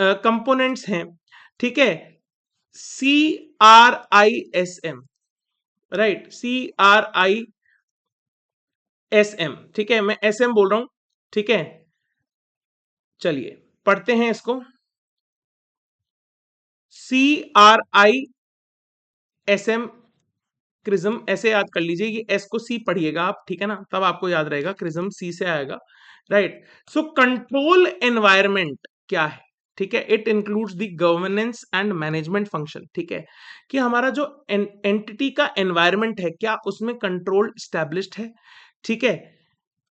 कंपोनेंट्स हैं, ठीक है, CRISM, राइट, CRISM, ठीक है, मैं SM बोल रहा हूं, ठीक है। चलिए पढ़ते हैं इसको, CRISM, क्रिज्म, ऐसे याद कर लीजिए, ये एस को सी पढ़िएगा आप, ठीक है ना, तब आपको याद रहेगा, क्रिज्म सी से आएगा, राइट। सो कंट्रोल एनवायरनमेंट क्या है? ठीक है, it includes the governance and management function, ठीक है, कि हमारा जो एंटिटी का एनवायरनमेंट है क्या उसमें कंट्रोल स्टैब्लिश्ड है, ठीक है।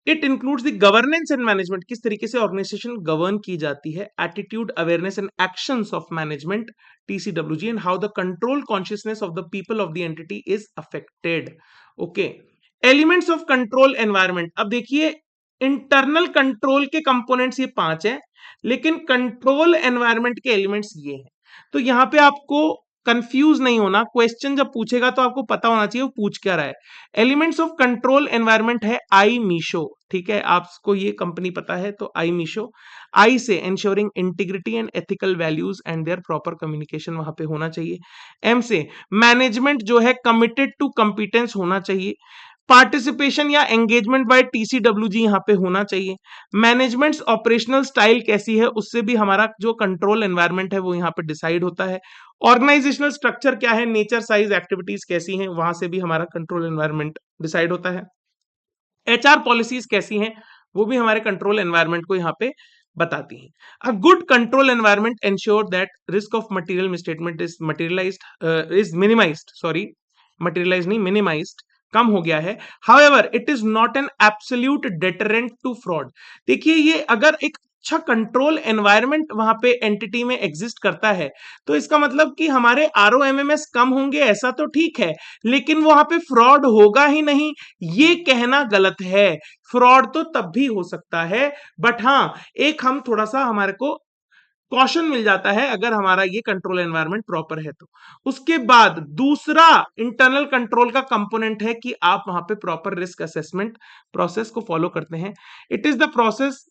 It includes the governance and management, किस तरीके से ऑर्गेनाइजेशन गवर्न की जाती है, attitude, awareness and actions of management TCWG, and how the control consciousness of the people of the entity is affected. Okay, elements of control environment. अब देखिए, internal control के components ये 5 हैं, लेकिन कंट्रोल एनवायरनमेंट के एलिमेंट्स ये हैं। तो यहां पे आपको कंफ्यूज नहीं होना, क्वेश्चन जब पूछेगा तो आपको पता होना चाहिए वो पूछ क्या रहा है। एलिमेंट्स ऑफ कंट्रोल एनवायरनमेंट है आई मीशो, ठीक है, आपको ये कंपनी पता है, तो आई मीशो। आई से ensuring integrity and ethical values and there proper communication वहां पे होना चाहिए। एम से मैनेजमेंट जो है कमिटेड टू कॉम्पिटेंस होना चाहिए। पार्टिसिपेशन या एंगेजमेंट बाय टीसीडब्ल्यूजी यहाँ पे होना चाहिए। मैनेजमेंट्स ऑपरेशनल स्टाइल कैसी है, उससे भी हमारा जो कंट्रोल एनवायरनमेंट है वो यहाँ पे डिसाइड होता है। ऑर्गेनाइजेशनल स्ट्रक्चर क्या है, नेचर, साइज, एक्टिविटीज कैसी हैं, वहां से भी हमारा कंट्रोल एनवायरनमेंट डिसाइड होता है। एचआर पॉलिसीज कैसी हैं, वो भी हमारे कंट्रोल एनवायरनमेंट को यहाँ पे बताती हैं। A good control environment ensure that risk of material misstatement is minimized, sorry materialize नहीं, मिनिमाइज्ड, कम हो गया है। However it is not an absolute deterrent to fraud. देखिए, ये अगर एक अच्छा कंट्रोल एनवायरनमेंट वहां पे एंटिटी में एग्जिस्ट करता है तो इसका मतलब कि हमारे आरओएमएमएस कम होंगे, ऐसा तो ठीक है, लेकिन वहां पे फ्रॉड होगा ही नहीं, ये कहना गलत है। फ्रॉड तो तब भी हो सकता है, बट हाँ, एक हम थोड़ा सा हमारे को कॉशन मिल जाता है अगर हमारा ये कंट्रोल एनवायरनमेंट प्रॉपर है तो। उसके बाद दूसरा इंटरनल कंट्रोल का कंपोनेंट है कि आप वहां पे प्रॉपर रिस्क असेसमेंट प्रोसेस को फॉलो करते हैं। It is the process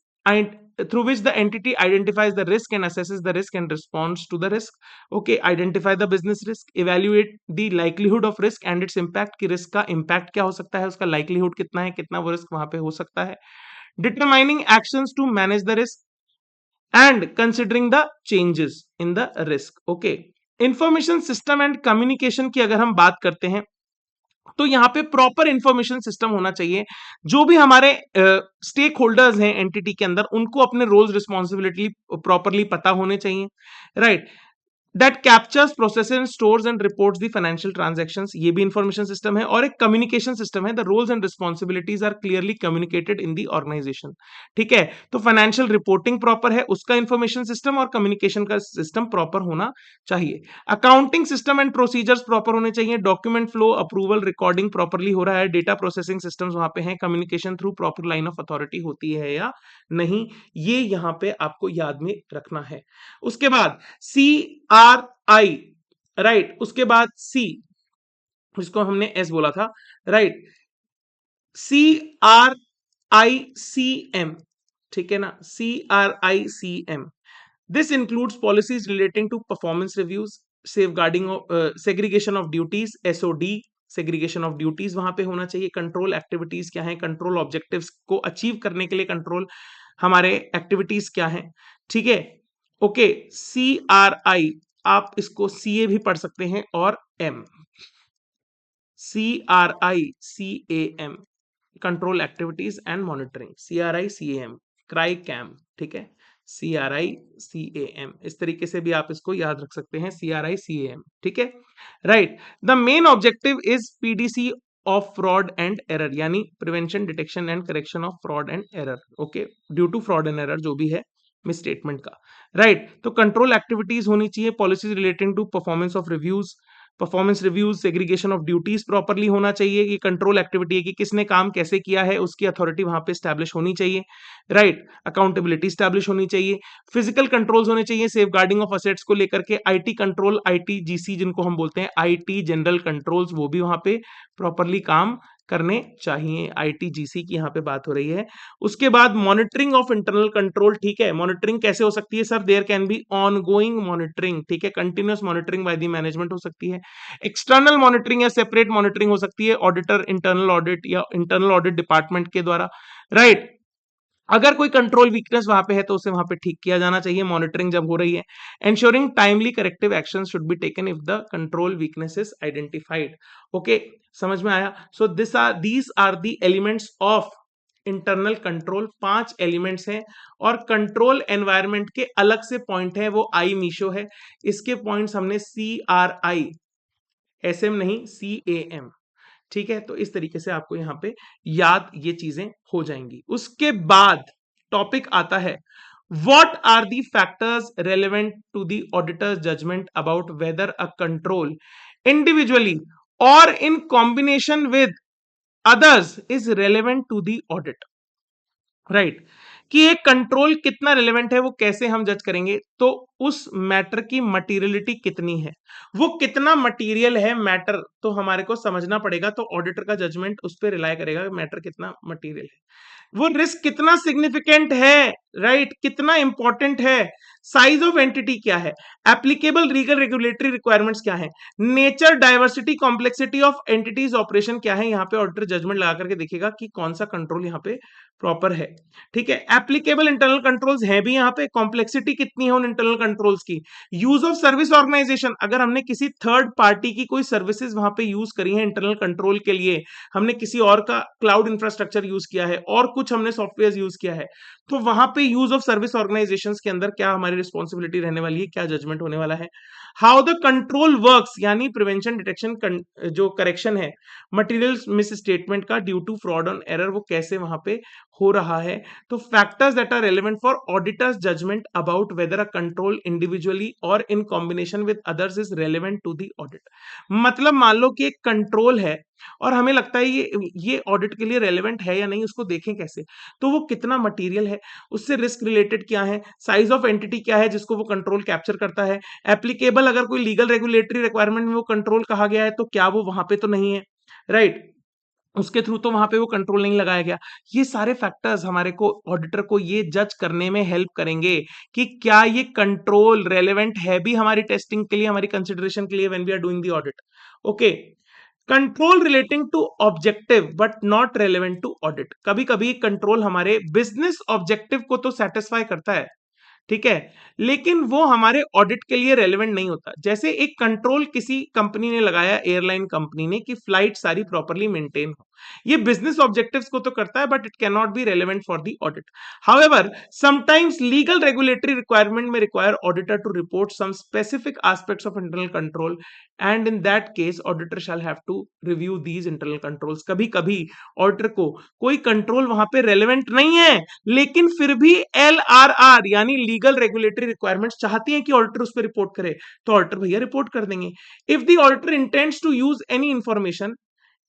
through which the entity identifies the risk and assesses the risk and responds to the risk. Okay, identify the business risk, evaluate the likelihood of risk and its impact, कि risk का impact क्या हो सकता है, उसका likelihood कितना है, कितना वो रिस्क वहां पे हो सकता है। Determining actions to manage the risk and considering the changes in the risk. Okay, information system and communication की अगर हम बात करते हैं तो यहाँ पे प्रॉपर इंफॉर्मेशन सिस्टम होना चाहिए। जो भी हमारे स्टेक होल्डर्स हैं एंटिटी के अंदर, उनको अपने रोल्स रिस्पॉन्सिबिलिटी प्रॉपरली पता होने चाहिए, right. That captures, processes and stores and reports the financial transactions, ये भी इंफॉर्मेशन सिस्टम है। और एक कम्युनिकेशन सिस्टम है, the roles and responsibilities are clearly communicated in the organisation. ठीक है, तो फाइनेंशियल रिपोर्टिंग प्रॉपर है, उसका इंफॉर्मेशन सिस्टम और कम्युनिकेशन का सिस्टम प्रॉपर होना चाहिए। Accounting system and procedures proper होने चाहिए। Document flow, approval, recording properly हो रहा है। डेटा प्रोसेसिंग सिस्टम्स वहां पे हैं। Communication through proper line of authority होती है या नहीं, ये यहाँ पे आपको याद में रखना है। उसके बाद CRI, राइट, उसके बाद C, जिसको हमने S बोला था, राइट, CRICM, ठीक है ना, CRICM। This includes policies relating to performance reviews, safeguarding, segregation of duties, SOD, segregation of duties वहां पे होना चाहिए। कंट्रोल एक्टिविटीज क्या है, कंट्रोल ऑब्जेक्टिव्स को अचीव करने के लिए कंट्रोल हमारे एक्टिविटीज क्या है, ठीक है। ओके, CRI, आप इसको CA भी पढ़ सकते हैं, और M, CRICAM, control activities and monitoring, CRICAM, CRICAM, ठीक है, CRICAM, इस तरीके से भी आप इसको याद रख सकते हैं, CRICAM, ठीक है, right. The main objective is PDC of fraud and error, यानी prevention, detection and correction of fraud and error, okay, due to fraud and error जो भी है मिसस्टेटमेंट का, राइट। तो कंट्रोल एक्टिविटीज होनी चाहिए, policies relating to performance of reviews, performance reviews, segregation of duties properly होना चाहिए, कि कंट्रोल एक्टिविटी है कि किसने काम कैसे किया है, उसकी अथॉरिटी वहां पे स्टैब्लिश होनी चाहिए, राइट। अकाउंटेबिलिटी स्टैब्लिश होनी चाहिए, फिजिकल कंट्रोल्स होने चाहिए, सेफगार्डिंग ऑफ असेट्स को लेकर के, IT कंट्रोल, ITGC जिनको हम बोलते हैं, IT जनरल कंट्रोल्स, वो भी वहां पे प्रॉपरली काम करने चाहिए। ITGC की यहाँ पे बात हो रही है। उसके बाद मॉनिटरिंग ऑफ इंटरनल कंट्रोल, ठीक है, मॉनिटरिंग कैसे हो सकती है sir, there can be ongoing monitoring, ठीक है, continuous monitoring by the management हो सकती है। एक्सटर्नल मॉनिटरिंग या सेपरेट मॉनिटरिंग हो सकती है, ऑडिटर, इंटरनल ऑडिट या इंटरनल ऑडिट डिपार्टमेंट के द्वारा, राइट। अगर कोई कंट्रोल वीकनेस वहां पे है तो उसे वहां पे ठीक किया जाना चाहिए, मॉनिटरिंग जब हो रही है। Ensuring timely corrective action should be taken if the control weakness is identified. Okay, समझ में आया। So these are the elements of internal control, 5 elements हैं। और कंट्रोल एनवायरनमेंट के अलग से पॉइंट है, वो आई मीशो है, इसके पॉइंट्स हमने CRI, SM नहीं, CAM, ठीक है। तो इस तरीके से आपको यहां पे याद ये चीजें हो जाएंगी। उसके बाद टॉपिक आता है, what are the factors relevant to the auditor's judgement about whether a control individually और in combination with others is relevant to the audit, right. कि एक कंट्रोल कितना रिलेवेंट है वो कैसे हम जज करेंगे, तो उस मैटर की मटीरियलिटी कितनी है, वो कितना मटीरियल है मैटर, तो हमारे को समझना पड़ेगा। तो ऑडिटर का जजमेंट उस पर रिलाई करेगा कि मैटर कितना मटीरियल है, वो रिस्क कितना सिग्निफिकेंट है, राइट, कितना इंपॉर्टेंट है। साइज ऑफ एंटिटी क्या है, एप्लीकेबल लीगल रेगुलेटरी रिक्वायरमेंट्स क्या है, nature diversity complexity of entities operation क्या है, यहाँ पे ऑडिटर जजमेंट लगा करके देखेगा कि कौन सा कंट्रोल यहाँ पे प्रॉपर है। ठीक है, एप्लीकेबल इंटरनल कंट्रोल्स है भी यहाँ पे, कॉम्प्लेक्सिटी कितनी है उन इंटरनल कंट्रोल्स की, यूज ऑफ सर्विस ऑर्गेनाइजेशन, अगर हमने किसी थर्ड पार्टी की कोई सर्विसेज वहां पे यूज करी है इंटरनल कंट्रोल के लिए, हमने किसी और का क्लाउड इंफ्रास्ट्रक्चर यूज किया है और कुछ हमने सॉफ्टवेयर यूज किया है, तो वहां पे यूज ऑफ सर्विस ऑर्गेनाइजेशन के अंदर क्या हमारी रिस्पॉन्सिबिलिटी रहने वाली है, क्या जजमेंट होने वाला है। हाउ द कंट्रोल वर्क्स, यानी प्रिवेंशन डिटेक्शन जो करेक्शन है मटेरियल मिस स्टेटमेंट का due to fraud or error, वो कैसे वहां पे हो रहा है। तो factors that are relevant for auditor's judgement about whether a control individually और in combination with others is relevant to the audit. मतलब मान लो कि एक कंट्रोल है और हमें लगता है ये ऑडिट के लिए रेलेवेंट है या नहीं, उसको देखें कैसे, तो वो कितना मटेरियल है, उससे रिस्क रिलेटेड क्या है, साइज ऑफ एंटिटी क्या है जिसको वो कंट्रोल कैप्चर करता है, एप्लीकेबल अगर कोई लीगल रेगुलेटरी रिक्वायरमेंट में वो कंट्रोल कहा गया है तो क्या वो वहां पे तो नहीं है, राइट, उसके थ्रू तो वहां पे वो कंट्रोल नहीं लगाया गया। ये सारे फैक्टर्स हमारे को ऑडिटर को ये जज करने में हेल्प करेंगे कि क्या ये कंट्रोल रेलेवेंट है भी हमारी टेस्टिंग के लिए, हमारी कंसिडरेशन के लिए when we are doing the audit. Okay, control relating to objective but not relevant to audit, कभी कभी कंट्रोल हमारे बिजनेस ऑब्जेक्टिव को तो सेटिस्फाई करता है, ठीक है, लेकिन वो हमारे ऑडिट के लिए रेलेवेंट नहीं होता। जैसे एक कंट्रोल किसी कंपनी ने लगाया, एयरलाइन कंपनी ने, कि फ्लाइट सारी प्रॉपर्ली मेंटेन हो, ये बिजनेस ऑब्जेक्टिव्स को तो करता है but it can not be relevant for the audit. However sometimes legal regulatory requirement में require auditor to report some specific aspects of internal control and in that case auditor shall have to review these internal controls. कभी कभी auditor को कोई control वहां पे relevant नहीं है, लेकिन फिर भी LRR यानी लीगल रेगुलेटरी रिक्वायरमेंट्स चाहती हैं कि ऑडिटर उस पर रिपोर्ट करे, तो ऑडिटर भैया रिपोर्ट कर देंगे। If the auditor intends to use any information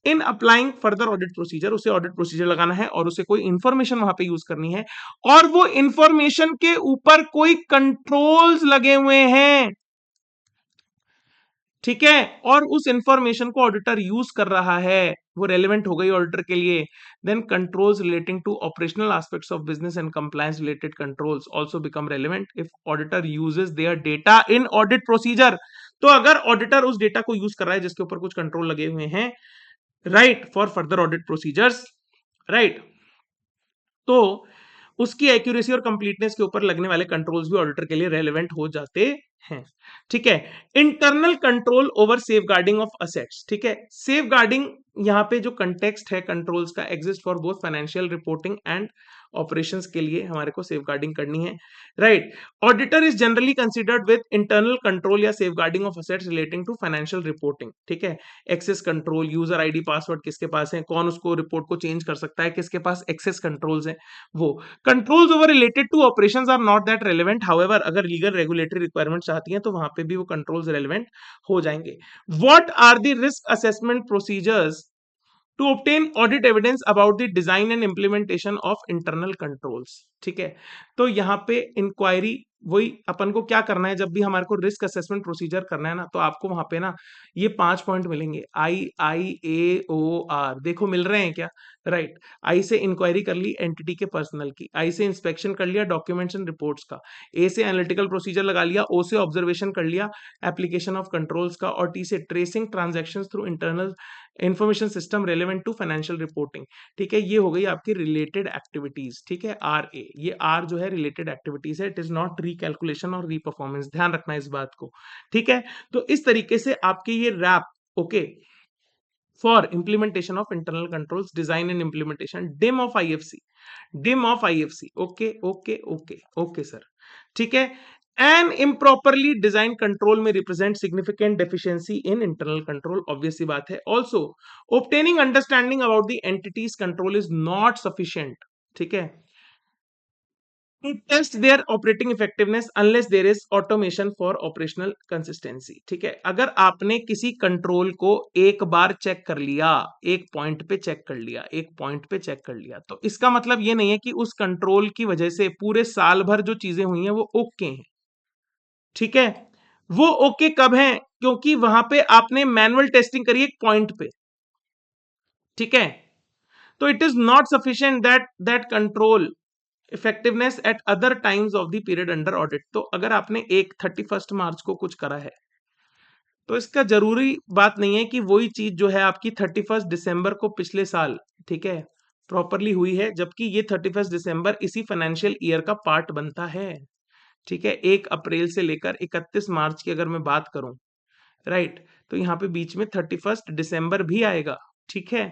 in applying further audit procedure, उसे ऑडिट प्रोसीजर लगाना है और उसे कोई इंफॉर्मेशन वहां पे यूज करनी है और वो इंफॉर्मेशन के ऊपर कोई कंट्रोल्स लगे हुए हैं, ठीक है, और उस इंफॉर्मेशन को ऑडिटर यूज कर रहा है, वो रेलेवेंट हो गई ऑडिटर के लिए, then controls relating to operational aspects of business and compliance related controls also become relevant if auditor uses their data in audit procedure. तो अगर ऑडिटर उस डेटा को यूज कर रहा है जिसके ऊपर कुछ कंट्रोल लगे हुए हैं, right, for further audit procedures, right, तो उसकी एक्यूरेसी और कंप्लीटनेस के ऊपर लगने वाले कंट्रोल्स भी ऑडिटर के लिए रेलेवेंट हो जाते हैं। ठीक है, internal control over safeguarding of assets, ठीक है, सेफ गार्डिंग यहाँ पे जो कंटेक्स्ट है कंट्रोल्स का, exist for both financial reporting and operations के लिए हमारे को सेफ गार्डिंग करनी है, right. Auditor is generally considered with internal control या safeguarding of assets relating to financial reporting, ठीक है, access control, user ID password किसके पास है, कौन उसको रिपोर्ट को चेंज कर सकता है, किसके पास एक्सेस कंट्रोल्स है, वो controls over related to operations are not that relevant. However अगर लीगल रेगुलेटरी रिक्वायरमेंट चाहती हैं तो वहां पे भी वो कंट्रोल्स रेलेवेंट हो जाएंगे। What are the risk assessment procedures to obtain audit evidence about the design and implementation of internal controls, ठीक है, तो यहाँ पे इंक्वायरी, वही अपन को क्या करना है जब भी हमारे को रिस्क असेसमेंट प्रोसीजर करना है ना, तो आपको वहां पे ना ये 5 पॉइंट मिलेंगे, IIAOR, देखो मिल रहे हैं क्या, राइट। आई से इंक्वायरी कर ली एंटिटी के पर्सनल की, आई से इंस्पेक्शन कर लिया डॉक्यूमेंट्स एंड रिपोर्ट्स का, ए से एनालिटिकल प्रोसीजर लगा लिया, ओ से ऑब्जर्वेशन कर लिया एप्लीकेशन ऑफ कंट्रोल्स का, और टी से tracing transactions through internal information system relevant to financial reporting, ठीक है, ये हो गई आपकी रिलेटेड एक्टिविटीज, ठीक है, RA, ये R जो है रिलेटेड एक्टिविटीज है, इट इज नॉट रीकैलकुलेशन और रीपरफॉर्मेंस, ध्यान रखना इस बात को, ठीक है। तो इस तरीके से आपके ये रैप, okay, for implementation of internal controls, design and implementation, डिम ऑफ IFC, डिम of IFC, okay okay okay okay sir, ठीक है। An improperly design control may represent significant deficiency in internal control, obvious सी बात है। Also obtaining understanding about the entity's control is not sufficient, ठीक है, to test their operating effectiveness unless there is automation for operational consistency, ठीक है, अगर आपने किसी कंट्रोल को एक बार चेक कर लिया, एक पॉइंट पे चेक कर लिया, एक पॉइंट पे चेक कर लिया, तो इसका मतलब ये नहीं है कि उस कंट्रोल की वजह से पूरे साल भर जो चीजें हुई हैं वो ओके हैं, ठीक है, वो ओके कब है, क्योंकि वहां पे आपने मैनुअल टेस्टिंग करी एक पॉइंट पे, ठीक है, तो it is not sufficient that control effectiveness eight other times of the period under audit. तो अगर आपने एक 31 मार्च को कुछ करा है तो इसका जरूरी बात नहीं है कि वही चीज जो है आपकी 31 दिसंबर को पिछले साल, ठीक है, प्रॉपरली हुई है, जबकि ये 31 दिसंबर इसी फाइनेंशियल ईयर का पार्ट बनता है। ठीक है, 1 अप्रैल से लेकर 31 मार्च की अगर मैं बात करूं, राइट, तो यहाँ पे बीच में 31 दिसंबर भी आएगा। ठीक है,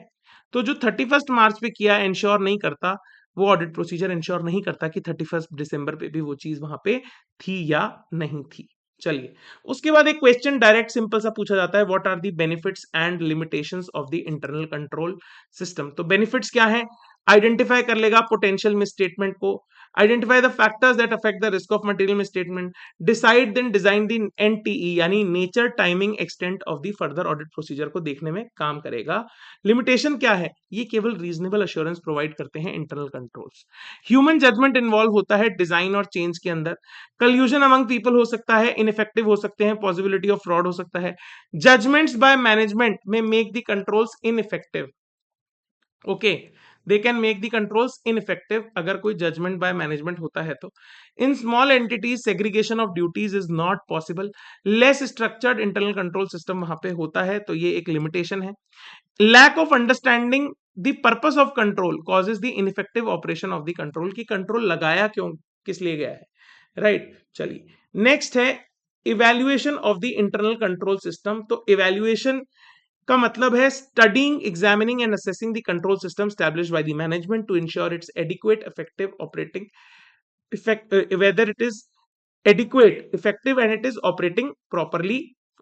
तो जो 31 मार्च पे किया इंश्योर नहीं करता, वो ऑडिट प्रोसीजर इंश्योर नहीं करता कि 31 दिसंबर पे भी वो चीज वहां पे थी या नहीं थी। चलिए, उसके बाद एक क्वेश्चन डायरेक्ट सिंपल सा पूछा जाता है, what are the benefits and limitations of the internal control system. तो बेनिफिट्स क्या है, आइडेंटिफाई कर लेगा पोटेंशियल मिसस्टेटमेंट को, identify the factors that affect the risk of material misstatement, decide then design the NTE यानी nature timing extent of the further audit procedure को देखने में काम करेगा। लिमिटेशन क्या है, ये केवल रीजनेबल अश्योरेंस प्रोवाइड करते हैं internal controls. Human judgement involve होता है डिजाइन और चेंज के अंदर, कल्यूजन अमंग पीपल हो सकता है, इनइफेक्टिव हो सकते हैं, पॉसिबिलिटी ऑफ फ्रॉड हो सकता है, judgements by management may make the controls ineffective. Okay, they can make the controls ineffective अगर कोई जजमेंट बाय मैनेजमेंट होता है तो। In small entities segregation of duties is not possible, less structured internal control system वहां पे होता है, तो ये एक लिमिटेशन है। Lack of understanding the purpose of control causes the ineffective operation of the control, की कंट्रोल लगाया क्यों, किस लिए गया है, राइट। चलिए, नेक्स्ट है evaluation of the internal control system. तो इवैल्यूएशन का मतलब है studying, examining and assessing the control system established by the management to ensure its adequate effective operating whether it is adequate effective and it is operating properly.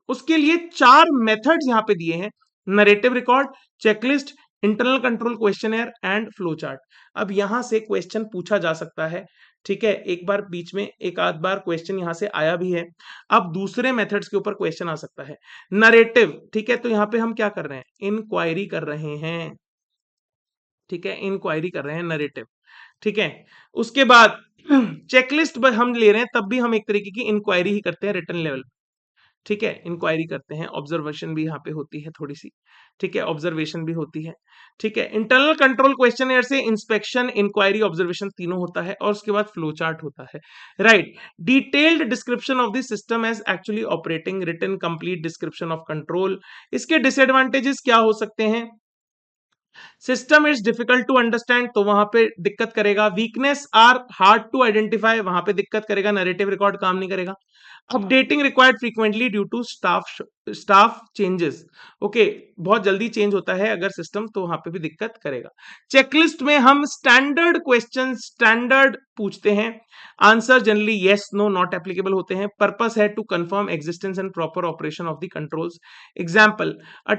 उसके लिए 4 methods यहां पे दिए हैं, narrative record, checklist, internal control questionnaire and flow chart. अब यहां से question पूछा जा सकता है, ठीक है, एक बार बीच में एक आध बार क्वेश्चन यहां से आया भी है। अब दूसरे मेथड्स के ऊपर क्वेश्चन आ सकता है। नरेटिव, ठीक है, तो यहां पे हम क्या कर रहे हैं, इंक्वायरी कर रहे हैं, ठीक है, इंक्वायरी कर रहे हैं, नरेटिव। ठीक है, उसके बाद चेकलिस्ट हम ले रहे हैं, तब भी हम एक तरीके की इंक्वायरी ही करते हैं रिटन लेवल। ठीक है, इंक्वायरी करते हैं, ऑब्जर्वेशन भी यहाँ पे होती है थोड़ी सी, ठीक है, ऑब्जर्वेशन भी होती है। ठीक है, इंटरनल कंट्रोल क्वेश्चनर से इंस्पेक्शन, इंक्वायरी, ऑब्जर्वेशन तीनों होता है, और उसके बाद फ्लो चार्ट होता है, right. Detailed description of the system as actually operating, written complete description of control. इसके डिसएडवांटेजेस क्या हो सकते हैं, system is difficult to understand, तो वहां पे दिक्कत करेगा, weakness are hard to identify, वहां पे दिक्कत करेगा, नरेटिव रिकॉर्ड काम नहीं करेगा, updating required frequently due to staff changes, okay, बहुत जल्दी चेंज होता है अगर सिस्टम, तो वहां पे भी दिक्कत करेगा। चेकलिस्ट में हम स्टैंडर्ड क्वेश्चन स्टैंडर्ड पूछते हैं, answer generally yes no not applicable होते हैं, पर्पस है to confirm existence and proper operation of the controls. Example,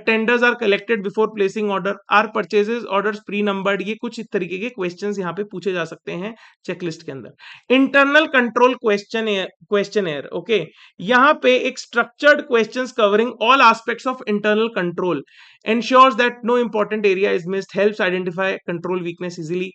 tenders are collected before placing order, are purchases orders pre numbered, ये कुछ इस तरीके के क्वेश्चंस यहाँ पे पूछे जा सकते हैं चेकलिस्ट के अंदर। इंटरनल कंट्रोल क्वेश्चनर, ओके, यहाँ पे एक structured questions covering all aspects of internal control ensures that no important area is missed, helps identify control weakness easily.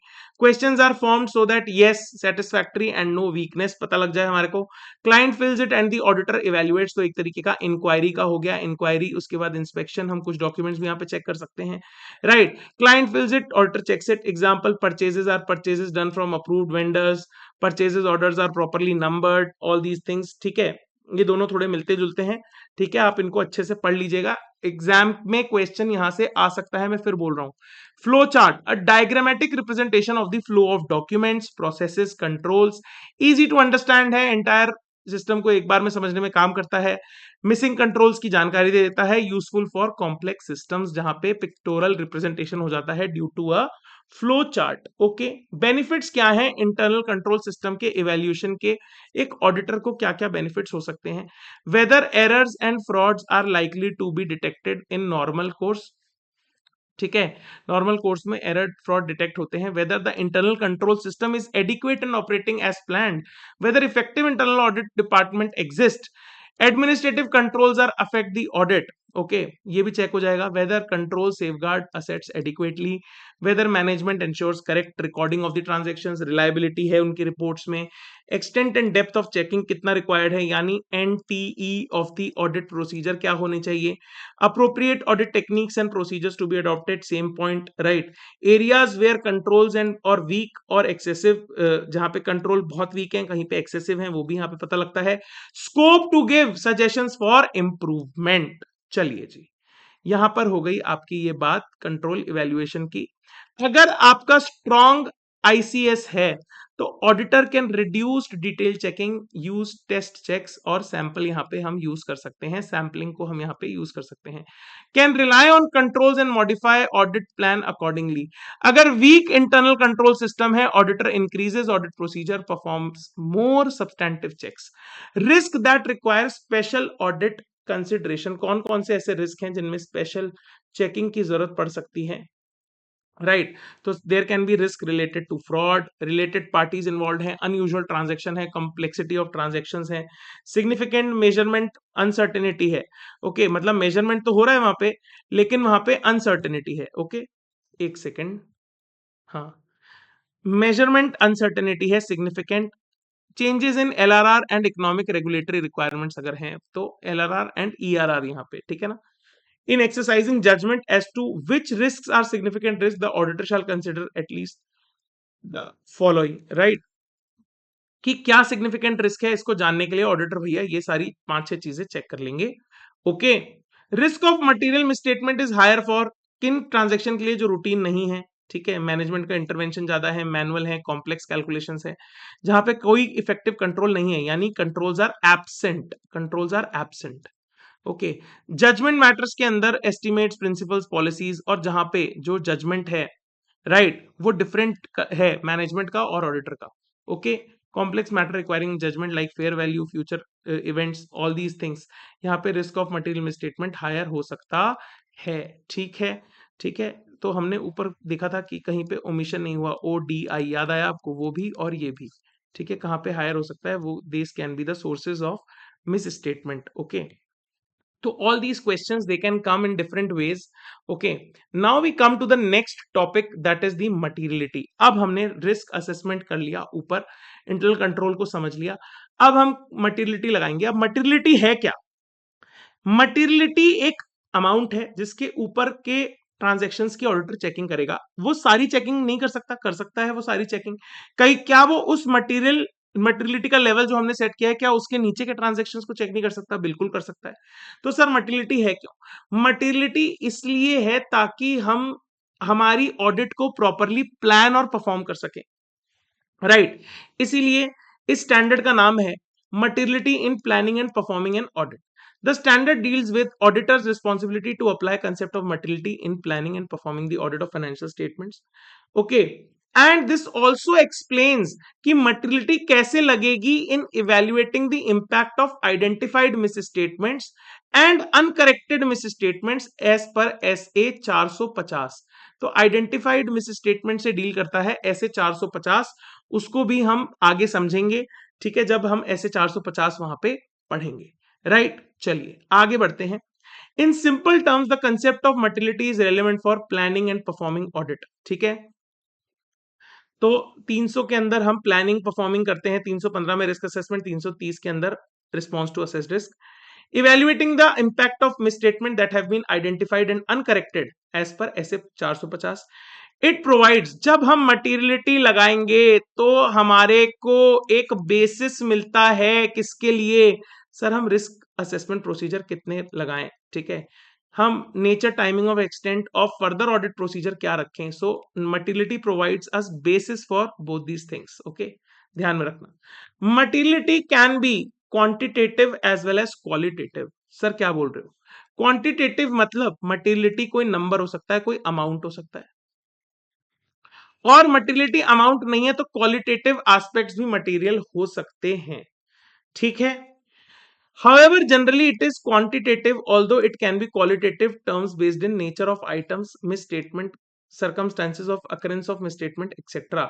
Questions are formed so that yes satisfactory and no weakness पता लग जाए हमारे को। Client fills it and the auditor evaluates, तो एक तरीके का inquiry का हो गया, इंक्वायरी, उसके बाद इंस्पेक्शन, हम कुछ डॉक्यूमेंट्स भी यहाँ पे चेक कर सकते हैं, right. Client fills it, auditor checks it. Example, purchases are purchases done from approved vendors, purchases orders are properly numbered, all these things, ठीक है, ये दोनों थोड़े मिलते जुलते हैं, ठीक है, आप इनको अच्छे से पढ़ लीजिएगा, एग्जाम में क्वेश्चन यहां से आ सकता है, मैं फिर बोल रहा हूं। Flow chart, a diagrammatic representation of the flow of documents, processes, controls, easy to understand है, एंटायर सिस्टम को एक बार में समझने में काम करता है, मिसिंग कंट्रोल्स की जानकारी दे देता है, यूजफुल फॉर कॉम्प्लेक्स सिस्टम्स जहां पे पिक्टोरल रिप्रेजेंटेशन हो जाता है due to a flow chart. Okay, benefits क्या हैं इंटरनल कंट्रोल सिस्टम के इवैल्यूएशन के, एक ऑडिटर को क्या क्या बेनिफिट्स हो सकते हैं, whether errors and frauds are likely to be detected in normal course, ठीक है, नॉर्मल कोर्स में एरर फ्रॉड डिटेक्ट होते हैं, whether the internal control system is adequate and operating as planned, whether effective internal audit department exist, administrative controls are affect the audit, okay, ये भी check हो जाएगा। Whether control safeguard assets adequately, whether management ensures correct recording of the transactions, reliability है उनकी reports में, extent and depth of checking कितना required है, यानी NTE of the audit procedure क्या होने चाहिए, appropriate audit techniques and procedures to be adopted, same point right. Areas where controls and और वीक और एक्सेसिव, जहां पे कंट्रोल बहुत वीक है, कहीं पे एक्सेसिव है, वो भी यहाँ पे पता लगता है। Scope to give suggestions for improvement. चलिए जी, यहां पर हो गई आपकी ये बात कंट्रोल इवैल्यूएशन की। अगर आपका स्ट्रॉन्ग आईसीएस है तो auditor can reduce detail checking, use test checks और सैंपल यहां पे हम यूज कर सकते हैं, सैंपलिंग को हम यहां पे यूज कर सकते हैं। Can rely on controls and modify audit plan accordingly. अगर वीक इंटरनल कंट्रोल सिस्टम है, auditor increases audit procedure, performs more substantive checks. Risk that require special audit consideration, कौन कौन से ऐसे रिस्क हैं जिनमें स्पेशल चेकिंग की जरूरत पड़ सकती है, राइट। तो there can be risk related to fraud, related parties involve है, अनयूजुअल ट्रांजैक्शन है, कॉम्प्लेक्सिटी ऑफ ट्रांजैक्शंस है, सिग्निफिकेंट मेजरमेंट अनसर्टेनिटी है। ओके, मतलब मेजरमेंट तो हो रहा है वहां पे, लेकिन वहां पे अनसर्टेनिटी है। ओके, एक सेकेंड, हाँ, मेजरमेंट अनसर्टेनिटी है, significant changes in LRR and economic regulatory requirements अगर हैं तो एलआरआर एंड ईआरआर यहाँ पे, ठीक है ना। In exercising judgment as to which risks are significant risks, the auditor shall consider at least the following, right? कि क्या सिग्निफिकेंट रिस्क है, इसको जानने के लिए ऑडिटर भैया ये सारी 5-6 चीजें चेक कर लेंगे। Okay, risk of material misstatement is higher for किन ट्रांजैक्शन के लिए जो रूटीन नहीं है, ठीक है, मैनेजमेंट का इंटरवेंशन ज्यादा है, मैनुअल है, कॉम्प्लेक्स कैलकुलेशंस है, जहां पे कोई इफेक्टिव कंट्रोल नहीं है, यानी controls are absent, controls are absent. Okay, judgement matters के अंदर एस्टिमेट्स, प्रिंसिपल्स, पॉलिसीज, और जहां पे जो जजमेंट है, राइट, वो डिफरेंट है मैनेजमेंट का और ऑडिटर का। Okay, complex matter requiring judgement like fair value, future events, all these things, यहाँ पे risk of material misstatement higher हो सकता है। ठीक है, ठीक है। तो हमने ऊपर देखा था कि कहीं पे ओमिशन नहीं हुआ, ओ डी आई, याद आया आपको, वो भी और ये भी, ठीक है। कहाँ पे हायर हो सकता है, वो this can be the sources of miss statement. Okay, so all these questions they can come in different ways. Okay, now we come to the next topic, that is the materiality. अब हमने risk assessment कर लिया, ऊपर internal control को समझ लिया, अब हम मटीरियलिटी लगाएंगे। अब मटीरियलिटी है क्या? मटीरियलिटी एक अमाउंट है जिसके ऊपर के ट्रांजैक्शंस की ऑडिटर चेकिंग करेगा। वो सारी चेकिंग नहीं कर सकता, कर सकता है वो सारी चेकिंग। कहीं क्या वो उस मटीरियलिटी का लेवल जो हमने सेट किया है, क्या उसके नीचे के ट्रांजैक्शंस को चेक नहीं कर सकता? बिल्कुल कर सकता है। तो सर मटीरियलिटी है क्यों? मटीरियलिटी इसलिए है ताकि हम हमारी ऑडिट को प्रॉपरली प्लान और परफॉर्म कर सके, राइट। इसीलिए इस स्टैंडर्ड का नाम है materiality in planning and performing an audit. The standard deals with auditor's responsibility to apply concept of materiality in planning and performing the audit of financial statements. Okay, and this also explains कि materiality कैसे लगेगी in evaluating the impact of identified misstatements and uncorrected misstatements as per SA 450। तो identified misstatement से deal करता है SA 450, उसको भी हम आगे समझेंगे, ठीक है, जब हम SA 450 वहां पे पढ़ेंगे, राइट। चलिए आगे बढ़ते हैं। In simple terms the concept of materiality is relevant for planning and performing audit, ठीक है। तो 300 के अंदर हम प्लानिंग परफॉर्मिंग करते हैं, 315 में रिस्क असेसमेंट, 330 के अंदर response to assessed risk. Evaluating the impact of misstatement that have been identified and uncorrected as per S 450। It provides, जब हम मटीरियलिटी लगाएंगे तो हमारे को एक बेसिस मिलता है, किसके लिए? सर हम रिस्क असेसमेंट प्रोसीजर कितने लगाएं, ठीक है, हम nature, timing of, extent of further audit procedure क्या रखें। So materiality provides us basis for both these things. Okay, ध्यान में रखना। Materiality can be quantitative as well as qualitative. Sir क्या बोल रहे हो? क्वांटिटेटिव मतलब मटीरियलिटी कोई नंबर हो सकता है, कोई अमाउंट हो सकता है, और मटीरियलिटी अमाउंट नहीं है तो क्वालिटेटिव एस्पेक्ट्स भी मटीरियल हो सकते हैं, ठीक है। However, generally it is quantitative, although it can be qualitative terms based in nature of items, misstatement, circumstances of occurrence of misstatement, etc.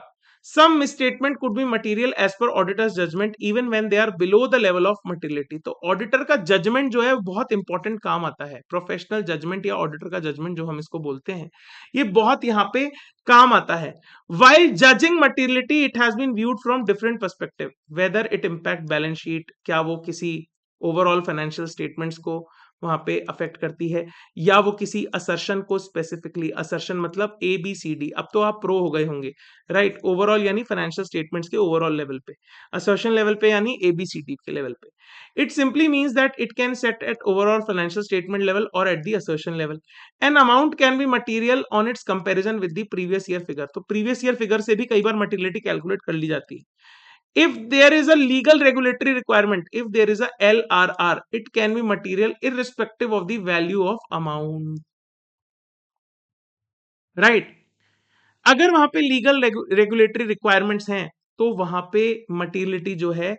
Some misstatement could be material as per auditor's judgement even when they are below the level of materiality. तो auditor का judgement जो है बहुत important काम आता है, professional judgement या auditor का जजमेंट जो हम इसको बोलते हैं, ये बहुत यहाँ पे काम आता है। While judging materiality, it has been viewed from different perspective, whether it impact balance sheet, क्या वो किसी ओवरऑल फाइनेंशियल स्टेटमेंट्स को वहां पे अफेक्ट करती है, या वो किसी असर्शन को स्पेसिफिकली, असर्शन मतलब ए बी सी डी, अब तो आप प्रो हो गए होंगे, राइट। ओवरऑल यानी फाइनेंशियल स्टेटमेंट्स के ओवरऑल लेवल पे, असर्शन लेवल पे यानी ए बी सी डी के लेवल पे। It simply means that it can set at overall financial statement level और at the assertion level. An amount can be material on its comparison with the previous year figure. तो previous year figure से भी कई बार materiality calculate कर ली जाती है। If there is a legal regulatory requirement, if there is a LRR, it can be material irrespective of the value of amount, right? अगर वहां पे लीगल रेगुलेटरी रिक्वायरमेंट्स हैं तो वहां पे मटीरियलिटी जो है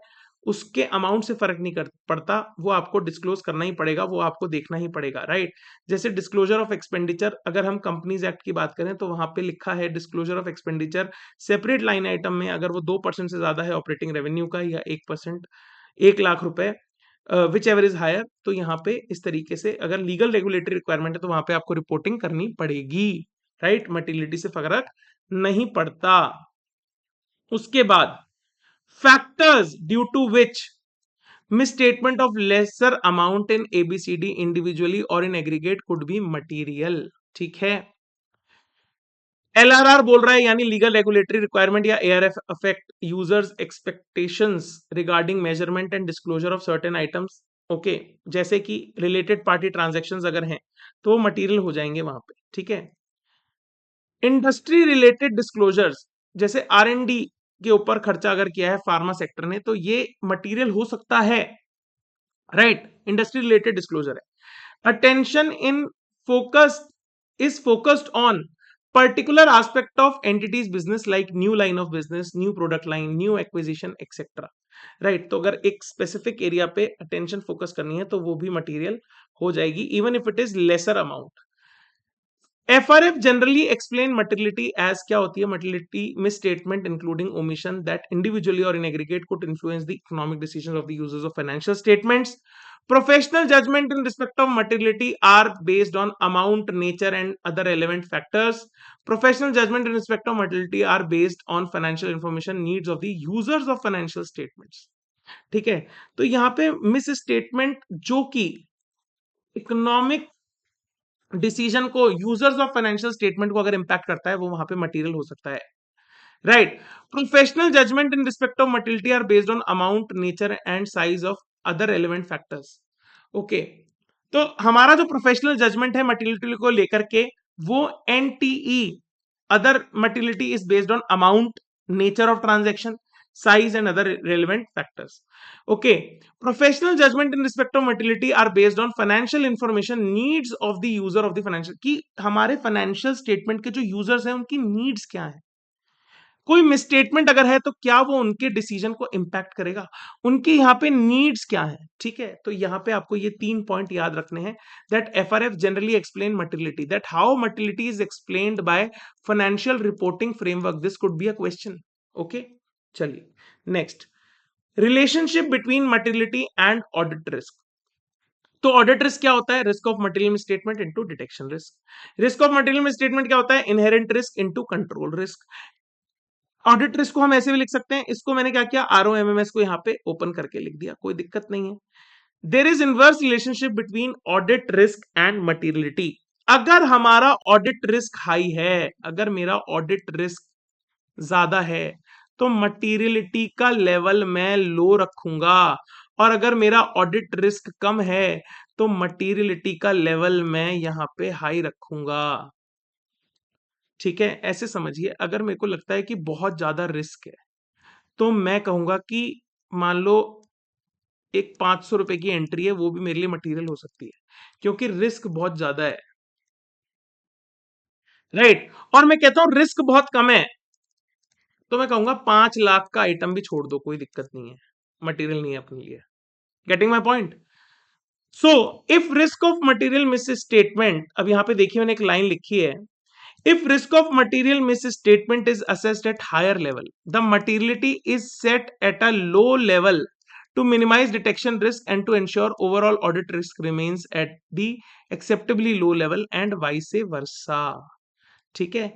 उसके अमाउंट से फर्क नहीं पड़ता, वो आपको डिस्क्लोज करना ही पड़ेगा, वो आपको देखना ही पड़ेगा, राइट। जैसे डिस्क्लोजर ऑफ एक्सपेंडिचर, अगर हम कंपनीज एक्ट की बात करें तो वहां पे लिखा है disclosure of expenditure separate line item में, अगर वो 2% से ज्यादा है ऑपरेटिंग रेवेन्यू का, या 1%, 1 लाख रुपए, विच एवर इज हायर, तो यहाँ पे इस तरीके से अगर लीगल रेगुलेटरी रिक्वायरमेंट है तो वहां पे आपको रिपोर्टिंग करनी पड़ेगी, राइट। मटीरियलिटी से फर्क नहीं पड़ता। उसके बाद factors due to which misstatement of lesser amount in ABCD individually or in aggregate could be material, ठीक है। LRR बोल रहा है यानी लीगल रेगुलेटरी रिक्वायरमेंट या ARF affect users expectations regarding measurement and disclosure of certain items, okay, जैसे कि related party transactions अगर हैं तो वो मटेरियल हो जाएंगे वहां पे, ठीक है। इंडस्ट्री रिलेटेड डिस्क्लोजर्स, जैसे R&D के ऊपर खर्चा अगर किया है फार्मा सेक्टर ने तो ये मटेरियल हो सकता है, राइट। इंडस्ट्री रिलेटेड डिस्क्लोजर है। Attention in focus is focused on particular aspect of entities business like new line of business, new product line, new acquisition, etc, right। तो अगर एक specific area pay attention focus करनी है तो वो भी material हो जाएगी even if it is lesser amount. FRF generally explain materiality as क्या होती है materiality misstatement including omission that individually or in aggregate could influence the economic decisions of the users of financial statements. Professional judgment in respect of materiality are based on amount, nature and other relevant factors. Professional judgment in respect of materiality are based on financial information needs of the users of financial statements. ठीक है, तो यहाँ पे miss statement जो कि economic decision को, users of financial statement को अगर इंपैक्ट करता है वो वहां पे मटेरियल हो सकता है, right. Professional judgement in respect of materiality are based on amount, nature and size of other relevant factors, okay. तो हमारा जो प्रोफेशनल जजमेंट है मटेरियलिटी को लेकर के वो NTE other materiality is based on amount, nature of transaction, size and other relevant factors, okay। Professional judgment in respect of materiality are based on financial information needs of the user of the financial, कि हमारे financial statement के जो users हैं उनकी needs क्या है, कोई misstatement अगर है तो क्या वो उनके डिसीजन को इंपैक्ट करेगा, उनकी यहाँ पे नीड्स क्या है, ठीक है। तो यहाँ पे आपको ये 3 पॉइंट याद रखने हैं। That FRF generally explain materiality, that how materiality is explained by financial reporting framework, this could be a question, okay. चलिए next, relationship between materiality and audit risk. तो ऑडिट रिस्क क्या होता है, risk of material misstatement into detection risk. Risk of material misstatement क्या होता है, inherent risk into control risk. Audit risk को हम ऐसे भी लिख सकते हैं, इसको मैंने क्या किया, ROMMS को यहाँ पे ओपन करके लिख दिया, कोई दिक्कत नहीं है। There is inverse relationship between audit risk and materiality. अगर हमारा ऑडिट रिस्क हाई है, अगर मेरा ऑडिट रिस्क ज्यादा है तो मटीरियलिटी का लेवल मैं लो रखूंगा, और अगर मेरा ऑडिट रिस्क कम है तो मटीरियलिटी का लेवल मैं यहां पे हाई रखूंगा, ठीक है। ऐसे समझिए, अगर मेरे को लगता है कि बहुत ज्यादा रिस्क है तो मैं कहूंगा कि मान लो एक 500 रुपए की एंट्री है वो भी मेरे लिए मटेरियल हो सकती है क्योंकि रिस्क बहुत ज्यादा है, राइट। और मैं कहता हूं रिस्क बहुत कम है तो मैं कहूंगा 5 लाख का आइटम भी छोड़ दो, कोई दिक्कत नहीं है, मटेरियल नहीं है अपने लिए। Getting my point. So if risk of material miss statement, अब यहां पे देखिए मैंने एक लाइन लिखी है, If risk of material misstatement is assessed at higher level, the materiality is set at a low level to minimize detection risk and to ensure overall audit risk remains at the acceptably low level and vice versa. ठीक है,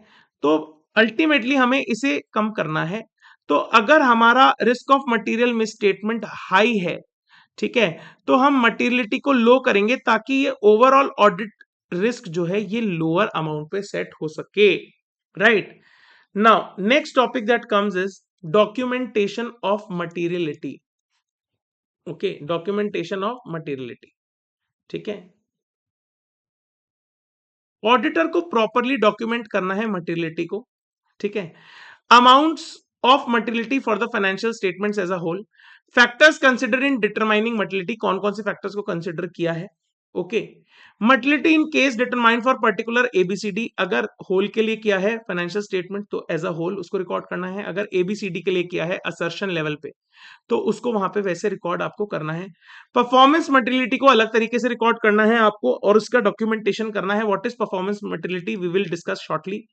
तो ultimately हमें इसे कम करना है. तो अगर हमारा risk of material misstatement high है, ठीक है, तो हम मटेरियलिटी को लो करेंगे ताकि ये ओवरऑल ऑडिट रिस्क जो है ये लोअर अमाउंट पे सेट हो सके. Right. Now next topic that comes is documentation of materiality. Okay, documentation of materiality. ठीक है, ऑडिटर को प्रॉपरली डॉक्यूमेंट करना है मटेरियलिटी को. ठीक है, amounts of materiality for the financial statements as a whole, factors consider in determining materiality, कौन कौन से फैक्टर्स को कंसिडर किया है. Okay, materiality in case determine for particular ABCD, अगर होल के लिए किया है फाइनेंशियल स्टेटमेंट तो एज अ होल उसको रिकॉर्ड करना है. अगर एबीसीडी के लिए किया है असर्शन लेवल पे तो उसको वहां पे वैसे रिकॉर्ड आपको करना है. परफॉर्मेंस मटेरियलिटी को अलग तरीके से रिकॉर्ड करना है आपको और उसका डॉक्यूमेंटेशन करना है. What is performance materiality we will discuss shortly.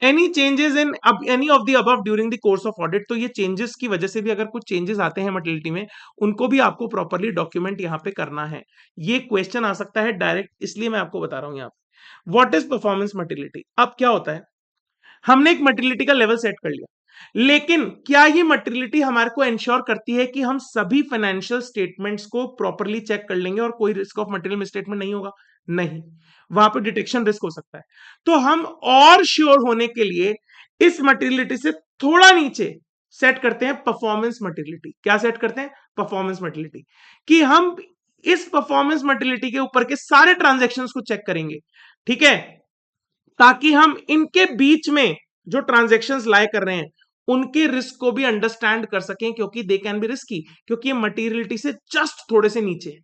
Any changes in any of the above during the course of audit, तो ये चेंजेस की वजह से भी अगर कुछ चेंजेस आते हैं मटेरियलिटी में उनको भी आपको प्रॉपरली डॉक्यूमेंट यहाँ पे करना है. ये क्वेश्चन आ सकता है डायरेक्ट, इसलिए मैं आपको बता रहा हूँ यहाँ पे. What is performance materiality. अब क्या होता है, हमने एक मटेरियलिटी का लेवल सेट कर लिया, लेकिन क्या ये मटेरियलिटी हमारे को इंश्योर करती है कि हम सभी फाइनेंशियल स्टेटमेंट्स को प्रॉपरली चेक कर लेंगे और कोई रिस्क ऑफ मटेरियल मिसस्टेटमेंट नहीं होगा. नहीं, वहां पे डिटेक्शन रिस्क हो सकता है. तो हम और श्योर होने के लिए इस मटेरियलिटी से थोड़ा नीचे सेट करते हैं परफॉर्मेंस मटेरियलिटी. क्या सेट करते हैं, परफॉर्मेंस मटेरियलिटी, कि हम इस परफॉर्मेंस मटेरियलिटी के ऊपर के सारे ट्रांजैक्शंस को चेक करेंगे. ठीक है, ताकि हम इनके बीच में जो ट्रांजैक्शंस लाए कर रहे हैं उनके रिस्क को भी अंडरस्टैंड कर सकें, क्योंकि दे कैन बी रिस्की, क्योंकि ये मटेरियलिटी से जस्ट थोड़े से नीचे है.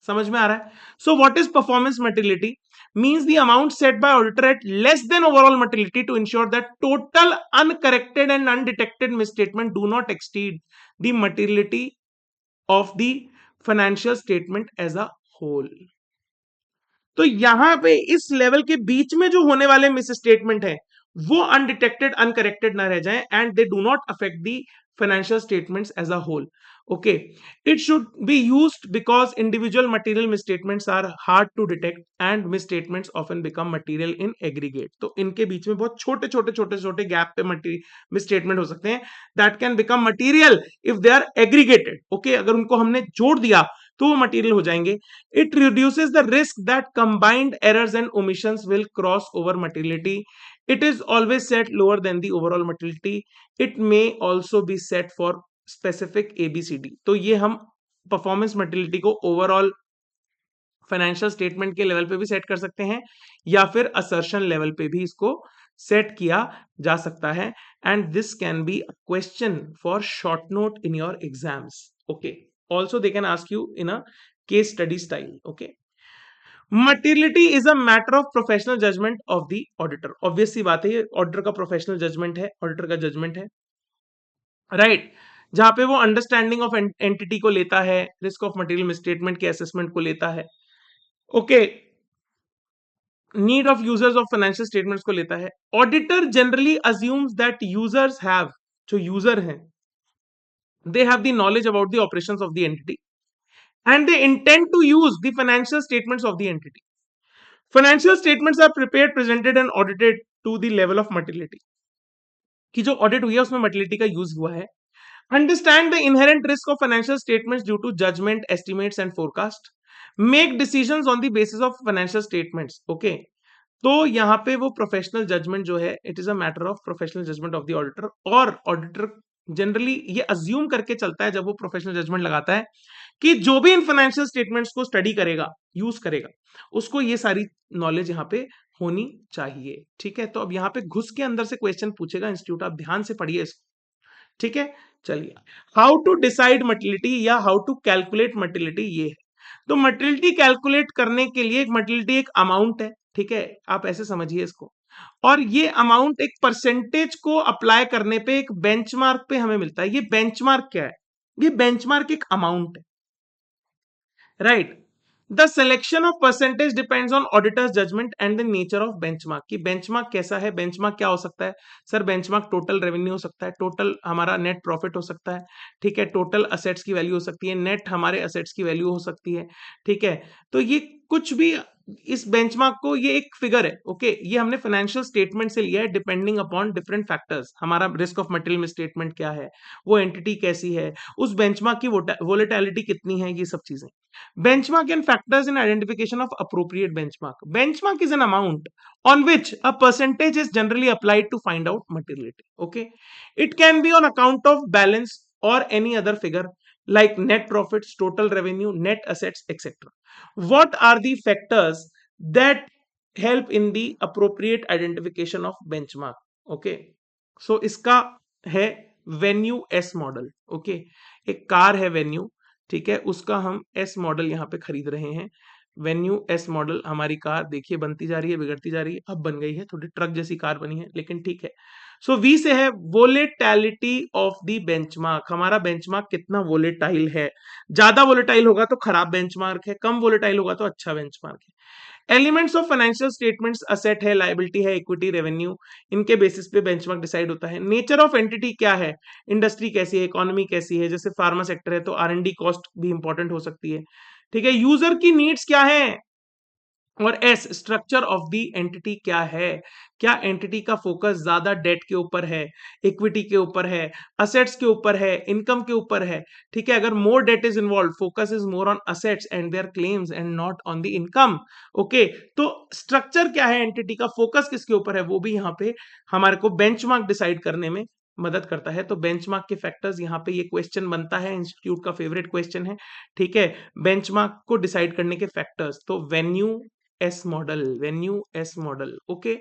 समझ में आ रहा है. So what is performance materiality means the amount set by auditor at less than overall materiality to ensure that total uncorrected and undetected misstatement do not exceed the materiality of the financial statement as a whole. तो यहां पे इस level के बीच में जो होने वाले miss statement है वो अनडिटेक्टेड अनकरेक्टेड ना रह जाएं and they do not affect the financial statements as a whole. Okay, it should be used because individual material misstatements are hard to detect and misstatements often become material in aggregate. तो इनके बीच में बहुत छोटे छोटे छोटे छोटे gap पे misstatement हो सकते हैं that can become material if they are aggregated. Okay, अगर उनको हमने जोड़ दिया तो वो मटेरियल हो जाएंगे. It reduces the risk that combined errors and omissions will cross over materiality. It is always set lower than the overall materiality. It may also be set for specific ABCD. तो ये हम performance materiality को overall financial statement के level पे भी set कर सकते हैं या फिर असर्शन लेवल पे भी इसको सेट किया जा सकता है. And this can be a question for short note in your exams. Okay, also they can ask you in a case study style. Okay, materiality is a matter of professional judgment of the auditor. obvious सी बात है, ये auditor का professional judgement है, auditor का judgement है. Right, जहां पे वो अंडरस्टैंडिंग ऑफ एंटिटी को लेता है, रिस्क ऑफ मटेरियल मिसस्टेटमेंट के असेसमेंट को लेता है. Okay, need of users of financial statements को लेता है. Auditor generally assumes that users have, जो यूजर हैं, they have the knowledge about the operations of the entity and they intend to use the financial statements of the entity. Financial statements are prepared, presented and audited to the level of materiality. कि जो audit हुई है उसमें materiality का use हुआ है. Understand the inherent risk of financial statements due to judgment, estimates and forecast. Make decisions on the basis of financial statements. Okay, तो यहाँ पे वो प्रोफेशनल जजमेंट जो है, it is a matter of professional judgement of the auditor. और auditor generally ये assume करके चलता है जब वो प्रोफेशनल जजमेंट लगाता है कि जो भी इन फाइनेंशियल स्टेटमेंट्स को स्टडी करेगा, यूज करेगा, उसको ये सारी नॉलेज यहाँ पे होनी चाहिए. ठीक है, तो अब यहाँ पे घुस के अंदर से क्वेश्चन पूछेगा इंस्टीट्यूट, आप ध्यान से पढ़िए इसको. ठीक है, चलिए, हाउ टू डिसाइड मटेरियलिटी या हाउ टू कैलकुलेट मटेरियलिटी, ये है. तो मटेरियलिटी कैलकुलेट करने के लिए मटेरियलिटी एक अमाउंट है. ठीक है, आप ऐसे समझिए इसको, और ये अमाउंट एक परसेंटेज को अप्लाई करने पे एक बेंचमार्क पे हमें मिलता है. ये बेंचमार्क क्या है, ये बेंचमार्क एक अमाउंट है. Right, the selection of percentage depends on auditor's judgement and the nature of benchmark, कि बेंचमार्क कैसा है, बेंचमार्क क्या हो सकता है सर, बेंचमार्क टोटल रेवेन्यू हो सकता है, टोटल हमारा नेट प्रॉफिट हो सकता है, ठीक है, टोटल असेट्स की वैल्यू हो सकती है, नेट हमारे असेट्स की वैल्यू हो सकती है, ठीक है। तो ये कुछ भी इस बेंचमार्क को, ये एक फिगर है, ओके, ये हमने फाइनेंशियल स्टेटमेंट से लिया है, डिपेंडिंग अपॉन डिफरेंट फैक्टर्स, हमारा रिस्क ऑफ मटेरियल स्टेटमेंट क्या है, वो एंटिटी कैसी है, उस बेंचमार्क की वोलेटिलिटी कितनी है, ये सब चीजें। Benchmark and factors in identification of appropriate benchmark. Benchmark is an amount on which a percentage is generally applied to find out materiality. Okay. It can be on account of balance or any other figure like net profits, total revenue, net assets, etc. What are the factors that help in the appropriate identification of benchmark? Okay. So इसका है venue S model, okay, एक car है venue, ठीक है, उसका हम S model यहाँ पे खरीद रहे हैं। वेन्यू एस मॉडल, हमारी कार देखिए बनती जा रही है, बिगड़ती जा रही है, अब बन गई है, थोड़ी ट्रक जैसी कार बनी है, लेकिन ठीक है। सो वी से है वोलेटिलिटी ऑफ द बेंचमार्क, हमारा बेंचमार्क कितना वोलेटाइल है, ज्यादा वोलेटाइल होगा तो खराब बेंचमार्क है, कम वोलेटाइल होगा तो अच्छा बेंचमार्क है। Elements of financial statements asset है, लायबिलिटी है, इक्विटी, रेवेन्यू, इनके बेसिस पे बेंचमार्क डिसाइड होता है। नेचर ऑफ एंटिटी क्या है, इंडस्ट्री कैसी है, इकोनॉमी कैसी है, जैसे फार्मा सेक्टर है तो R&D कॉस्ट भी इंपॉर्टेंट हो सकती है, ठीक है। यूजर की नीड्स क्या है, और S structure of the entity क्या है, क्या एंटिटी का फोकस ज्यादा डेट के ऊपर है, इक्विटी के ऊपर है, असेट्स के ऊपर है, इनकम के ऊपर है, ठीक है। अगर more debt is involve, focus is more on assets and their claims and not on the income, okay. तो स्ट्रक्चर क्या है एंटिटी का, फोकस किसके ऊपर है, वो भी यहाँ पे हमारे को बेंचमार्क डिसाइड करने में मदद करता है। तो बेंचमार्क के फैक्टर्स, यहाँ पे ये क्वेश्चन बनता है, इंस्टीट्यूट का फेवरेट क्वेश्चन है, ठीक है। बेंचमार्क को डिसाइड करने के फैक्टर्स, तो venue S model, venue S model, okay.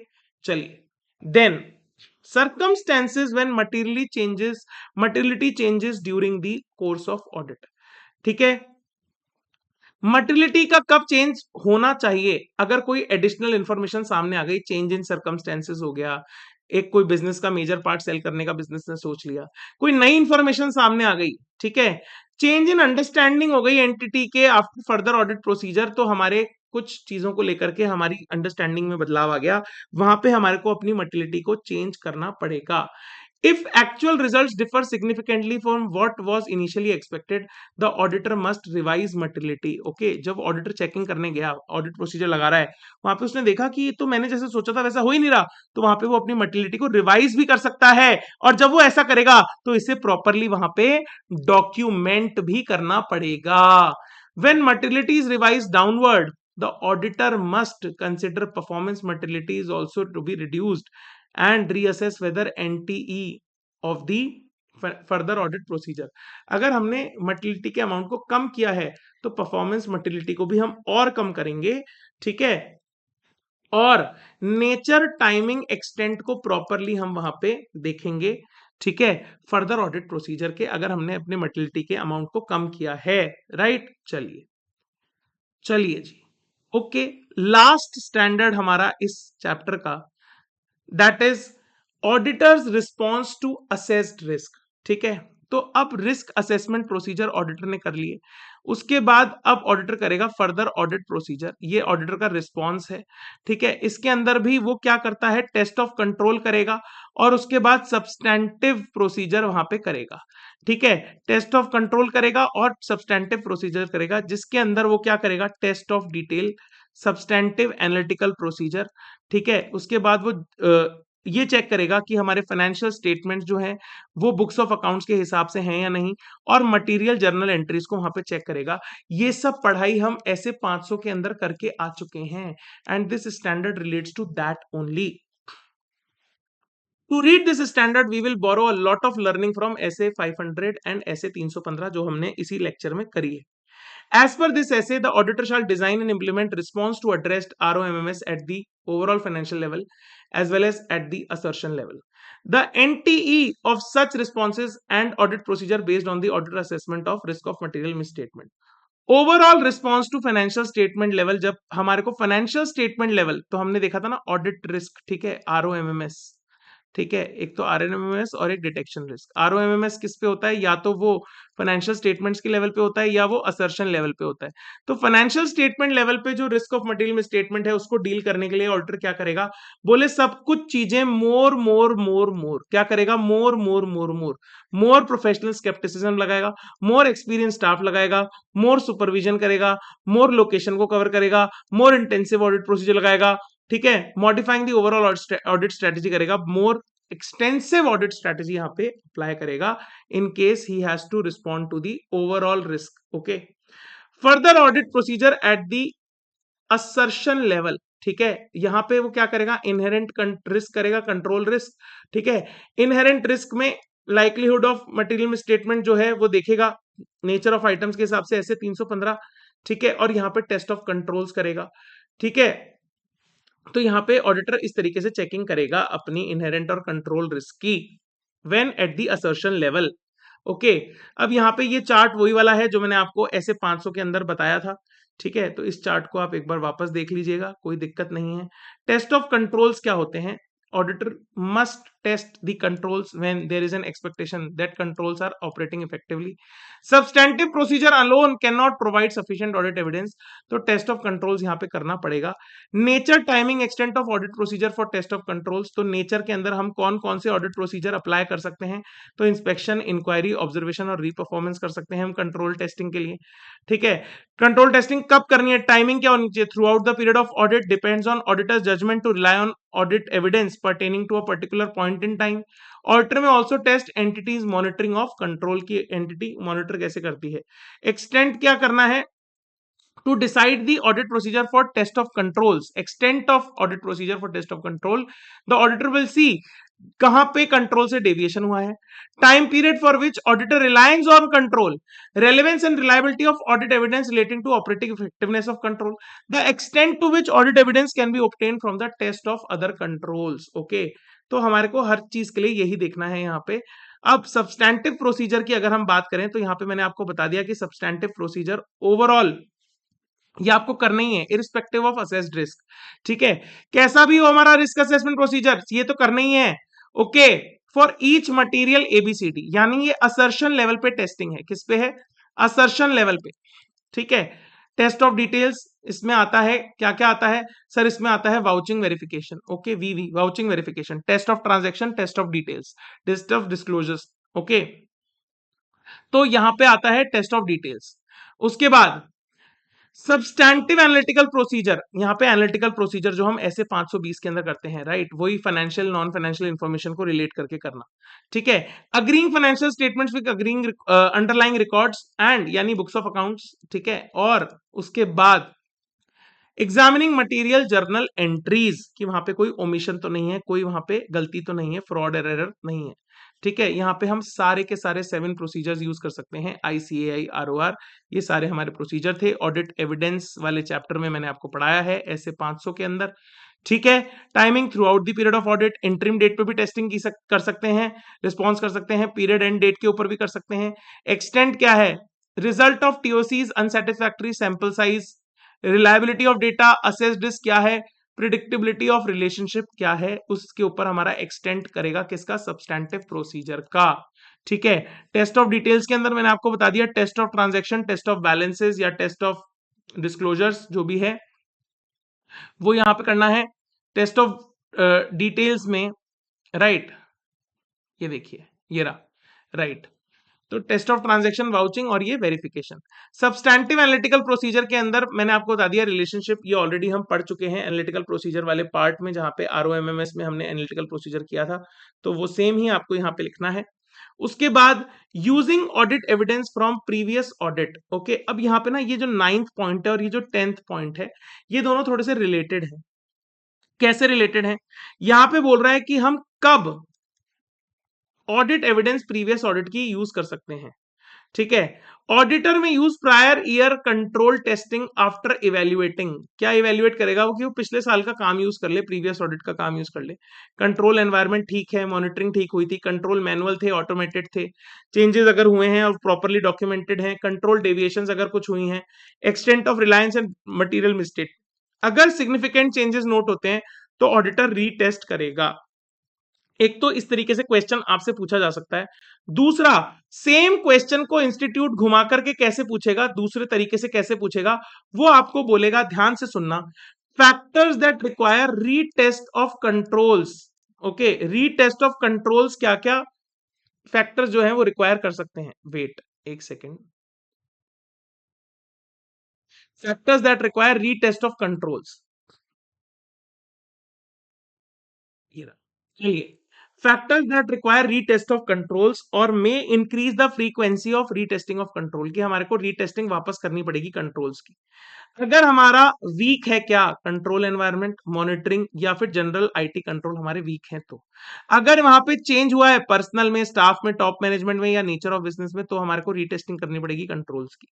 चलिए then circumstances when materiality changes during the course of audit, ठीक है। मटेरियलिटी का कब चेंज होना चाहिए, अगर कोई एडिशनल इंफॉर्मेशन सामने आ गई, चेंज इन सर्कमस्टेंसेस हो गया, एक कोई बिजनेस का मेजर पार्ट सेल करने का बिजनेस ने सोच लिया, कोई नई इंफॉर्मेशन सामने आ गई, ठीक है, चेंज इन अंडरस्टैंडिंग हो गई एंटिटी के आफ्टर फर्दर ऑडिट प्रोसीजर, तो हमारे कुछ चीजों को लेकर के हमारी अंडरस्टैंडिंग में बदलाव आ गया, वहां पे हमारे को अपनी मटेरियलिटी को चेंज करना पड़ेगा। If actual results differ significantly from what was initially expected, the auditor must revise materiality. Okay, जब ऑडिटर चेकिंग करने गया, ऑडिट प्रोसीजर लगा रहा है, वहां पे उसने देखा कि तो मैंने जैसे सोचा था वैसा हो ही नहीं रहा, तो वहां पे वो अपनी मटेरियलिटी को रिवाइज भी कर सकता है, और जब वो ऐसा करेगा तो इसे प्रॉपरली वहां पे डॉक्यूमेंट भी करना पड़ेगा। When materiality is revised downward, the auditor must consider performance materiality is also to be reduced and reassess whether NTE of the further audit procedure. अगर हमने मटेरियलिटी के अमाउंट को कम किया है तो परफॉर्मेंस मटेरियलिटी को भी हम और कम करेंगे, ठीक है, और नेचर टाइमिंग एक्सटेंट को प्रॉपरली हम वहां पे देखेंगे, ठीक है, फर्दर ऑडिट प्रोसीजर के, अगर हमने अपने मटेरियलिटी के अमाउंट को कम किया है, राइट। चलिए चलिए जी, ओके, लास्ट स्टैंडर्ड हमारा इस चैप्टर का, that is auditor's response to assessed risk, ठीक है। तो अब रिस्क असेसमेंट प्रोसीजर ऑडिटर ने कर लिए, उसके बाद अब ऑडिटर करेगा फर्दर ऑडिट प्रोसीजर, ये ऑडिटर का रिस्पॉन्स है, ठीक है। इसके अंदर भी वो क्या करता है, टेस्ट ऑफ कंट्रोल करेगा, और उसके बाद सब्सटैंटिव प्रोसीजर वहां पे करेगा, ठीक है। टेस्ट ऑफ कंट्रोल करेगा और सब्सटैंटिव प्रोसीजर करेगा, जिसके अंदर वो क्या करेगा, test of detail, substantive analytical procedure, ठीक है। उसके बाद वो ये चेक करेगा कि हमारे फाइनेंशियल स्टेटमेंट जो हैं वो बुक्स ऑफ अकाउंट्स के हिसाब से हैं या नहीं, और मटेरियल जर्नल एंट्रीज को वहां पे चेक करेगा। ये सब पढ़ाई हम ऐसे 500 के अंदर करके आ चुके हैं, and this standard relates to that only. To read this standard we will borrow a lot of learning from SA 500 and ऐसे 315 जो हमने इसी लेक्चर में करी है। As per this essay, the auditor shall design and implement response to addressed ROMMS at the overall financial level as well as at the assertion level. The NTE of such responses and audit procedure based on the auditor assessment of risk of material misstatement. Overall response to financial statement level, जब हमारे को financial statement level, तो हमने देखा था ना audit risk, ठीक है, ROMMS, ठीक है, एक तो आरएमएमएस और एक डिटेक्शन रिस्क। आरओएमएमएस किस पे होता है, या तो वो फाइनेंशियल स्टेटमेंट्स के लेवल पे होता है या वो असर्शन लेवल पे होता है। तो फाइनेंशियल स्टेटमेंट लेवल पे जो रिस्क ऑफ मटेरियल मिसस्टेटमेंट है उसको डील करने के लिए ऑडिटर क्या करेगा, बोले सब कुछ चीजें मोर मोर मोर मोर क्या करेगा, मोर मोर मोर मोर मोर प्रोफेशनल स्केप्टिसिज्म लगाएगा, मोर एक्सपीरियंस स्टाफ लगाएगा, मोर सुपरविजन करेगा, मोर लोकेशन को कवर करेगा, मोर इंटेंसिव ऑडिट प्रोसीजर लगाएगा, ठीक है, modifying the overall audit strategy करेगा, मोर एक्सटेंसिव ऑडिट स्ट्रेटेजी यहां पे अप्लाई करेगा in case he has to respond to the overall risk. Okay, further audit procedure at the assertion level, ठीक है, यहां पे वो क्या करेगा, इनहेरेंट रिस्क करेगा, कंट्रोल रिस्क, ठीक है, इनहेरेंट रिस्क में लाइक्लीहुड ऑफ मटेरियल मिसस्टेटमेंट जो है वो देखेगा नेचर ऑफ आइटम्स के हिसाब से ऐसे 315, ठीक है, और यहां पे टेस्ट ऑफ कंट्रोल्स करेगा, ठीक है। तो यहां पे ऑडिटर इस तरीके से चेकिंग करेगा अपनी इनहेरेंट और कंट्रोल रिस्क की when eight the assertion level. Okay, अब यहाँ पे ये चार्ट वही वाला है जो मैंने आपको ऐसे 500 के अंदर बताया था, ठीक है, तो इस चार्ट को आप एक बार वापस देख लीजिएगा, कोई दिक्कत नहीं है। टेस्ट ऑफ कंट्रोल्स क्या होते हैं, auditor must test the controls when there is an expectation that controls are operating effectively. Substantive procedure alone cannot provide sufficient audit evidence, तो टेस्ट ऑफ कंट्रोल्स यहाँ पे करना पड़ेगा। Nature, timing, extent of audit procedure for test of controls, तो nature के अंदर हम कौन कौन से ऑडिट प्रोसीजर अप्लाई कर सकते हैं, तो इंस्पेक्शन, इंक्वायरी, ऑब्जर्वेशन और रीपरफॉर्मेंस कर सकते हैं हम कंट्रोल टेस्टिंग के लिए, ठीक है। कंट्रोल टेस्टिंग कब करनी है, टाइमिंग क्या होनी चाहिए, throughout the period of audit, depends on auditor's judgement to rely on audit evidence pertaining to a particular point in time. Auditor may also test entity's monitoring of control की entity monitor कैसे करती है। Extent क्या करना है, to decide the audit procedure for test of controls, extent of audit procedure for test of control, the auditor will see कहां पे control से डेविएशन हुआ है, time period for which auditor reliance on control, relevance and reliability of audit evidence relating to operating effectiveness of control, the extent to which audit evidence can be obtain from the test of other controls. Okay, तो हमारे को हर चीज के लिए यही देखना है यहाँ पे। अब सब्सटैंटिव प्रोसीजर की अगर हम बात करें तो यहाँ पे मैंने आपको बता दिया कि सब्सटैंटिव प्रोसीजर ओवरऑल ये आपको करना ही है इरिस्पेक्टिव ऑफ असेस्ड रिस्क, ठीक है, कैसा भी हो हमारा रिस्क असेसमेंट प्रोसीजर ये तो करना ही है। Okay, for each material ABCD, यानी ये असर्शन लेवल पे टेस्टिंग है, किस पे है, असर्शन लेवल पे, ठीक है। टेस्ट ऑफ डिटेल्स इसमें आता है, क्या क्या आता है सर, इसमें आता है vouching verification, okay, VV vouching verification, test of transaction, test of details, test of disclosures. Okay, तो यहां पे आता है टेस्ट ऑफ डिटेल्स। उसके बाद सब्सटैंटिव एनालिटिकल प्रोसीजर, यहाँ पे एनालिटिकल प्रोसीजर जो हम ऐसे 520 के अंदर करते हैं, राइट, वही फाइनेंशियल नॉन फाइनेंशियल इंफॉर्मेशन को रिलेट करके करना, ठीक है। Agreeing financial statements with agreeing underlying records and यानी बुक्स ऑफ अकाउंट्स, ठीक है, और उसके बाद एग्जामिनिंग मटेरियल जर्नल एंट्रीज कि वहां पे कोई ओमिशन तो नहीं है, कोई वहां पे गलती तो नहीं है, फ्रॉड एरर नहीं है, ठीक है। यहाँ पे हम सारे के सारे 7 प्रोसीजर्स यूज कर सकते हैं, आईसीएआई, आरओआर, ये सारे हमारे प्रोसीजर थे। ऑडिट एविडेंस वाले चैप्टर में मैंने आपको पढ़ाया है ऐसे 500 के अंदर, ठीक है। Timing throughout the period of audit, interim date पे भी टेस्टिंग कर सकते हैं, रिस्पॉन्स कर सकते हैं, पीरियड एंड डेट के ऊपर भी कर सकते हैं। एक्सटेंट क्या है, result of TOCs unsatisfactory, sample size, reliability of data, assessed risk क्या है, प्रिडिक्टेबिलिटी ऑफ रिलेशनशिप क्या है, उसके ऊपर हमारा एक्सटेंड करेगा किसका, सब्सटैंटिव प्रोसीजर का, ठीक है। टेस्ट ऑफ डिटेल्स के अंदर मैंने आपको बता दिया test of transaction, test of balances या टेस्ट ऑफ डिस्क्लोजर्स जो भी है वो यहां पे करना है। टेस्ट ऑफ डिटेल्स में, राइट, ये देखिए ये रहा, राइट, तो टेस्ट ऑफ ट्रांजैक्शन, वाउचिंग और ये वेरिफिकेशन। सब्सटैंटिव एनालिटिकल प्रोसीजर के अंदर मैंने आपको बता दिया रिलेशनशिप, ये ऑलरेडी हम पढ़ चुके हैं एनालिटिकल प्रोसीजर वाले पार्ट में, जहां पे आरओएमएमएस में हमने एनालिटिकल प्रोसीजर किया था, तो वो सेम ही आपको यहाँ पे लिखना है। उसके बाद using audit evidence from previous audit. Okay, अब यहाँ पे ना ये जो 9th पॉइंट है और ये जो 10th पॉइंट है, ये दोनों थोड़े से रिलेटेड है। कैसे रिलेटेड है, यहाँ पे बोल रहा है कि हम कब ऑडिट एविडेंस प्रीवियस ऑडिट की यूज कर सकते हैं, ठीक है। ऑडिटर में use prior year control testing after evaluating, क्या इवेल्युएट करेगा वो कि वो पिछले साल का काम यूज कर ले, प्रीवियस ऑडिट का काम यूज कर ले। कंट्रोल एनवायरनमेंट ठीक है, मॉनिटरिंग ठीक हुई थी, कंट्रोल मैनुअल थे, ऑटोमेटेड थे, चेंजेस अगर हुए हैं और प्रॉपरली डॉक्यूमेंटेड हैं, कंट्रोल डेविएशंस अगर कुछ हुई हैं, extent of Reliance and material mistake, अगर सिग्निफिकेंट चेंजेस नोट होते हैं तो ऑडिटर रीटेस्ट करेगा। एक तो इस तरीके से क्वेश्चन आपसे पूछा जा सकता है। दूसरा, सेम क्वेश्चन को इंस्टीट्यूट घुमा करके कैसे पूछेगा, दूसरे तरीके से कैसे पूछेगा, वो आपको बोलेगा, ध्यान से सुनना, factors that require retest of controls. Okay, retest of controls, क्या क्या फैक्टर्स जो है वो रिक्वायर कर सकते हैं। वेट एक second, factors that require retest of controls, चलिए, factors that require retest of controls और may increase the frequency of retesting of control, की हमारे को रीटेस्टिंग वापस करनी पड़ेगी कंट्रोल्स की। अगर हमारा वीक है, क्या कंट्रोल एनवायरनमेंट, मॉनिटरिंग या फिर जनरल आईटी कंट्रोल हमारे वीक हैं, तो अगर वहां पे चेंज हुआ है पर्सनल में, स्टाफ में, टॉप मैनेजमेंट में या नेचर ऑफ बिजनेस में, तो हमारे को रीटेस्टिंग करनी पड़ेगी कंट्रोल्स की।